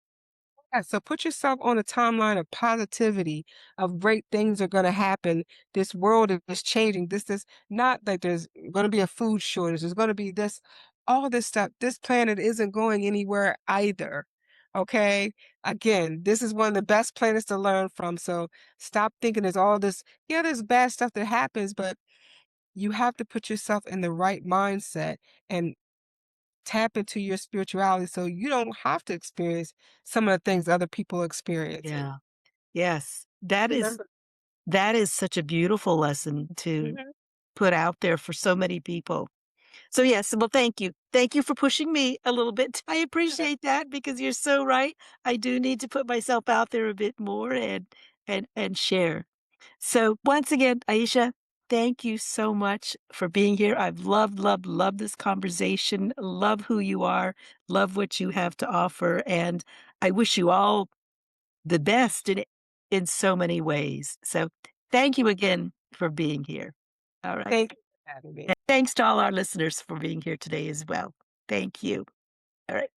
yeah, so put yourself on a timeline of positivity, of great things are going to happen. This world is changing. This is not like there's going to be a food shortage. There's going to be all this stuff. This planet isn't going anywhere either. Okay. Again, this is one of the best planets to learn from. So stop thinking there's all this. Yeah, there's bad stuff that happens, but you have to put yourself in the right mindset and tap into your spirituality so you don't have to experience some of the things other people are experiencing. Yeah. Yes. Remember. That is such a beautiful lesson to Mhm. put out there for so many people. So, yes, well, thank you. Thank you for pushing me a little bit. I appreciate that because you're so right. I do need to put myself out there a bit more and share. So, once again, Aisha, thank you so much for being here. I've loved, loved, loved this conversation. Love who you are. Love what you have to offer, and I wish you all the best in so many ways. So, thank you again for being here. All right. Thank you for having me. And thanks to all our listeners for being here today as well. Thank you. All right.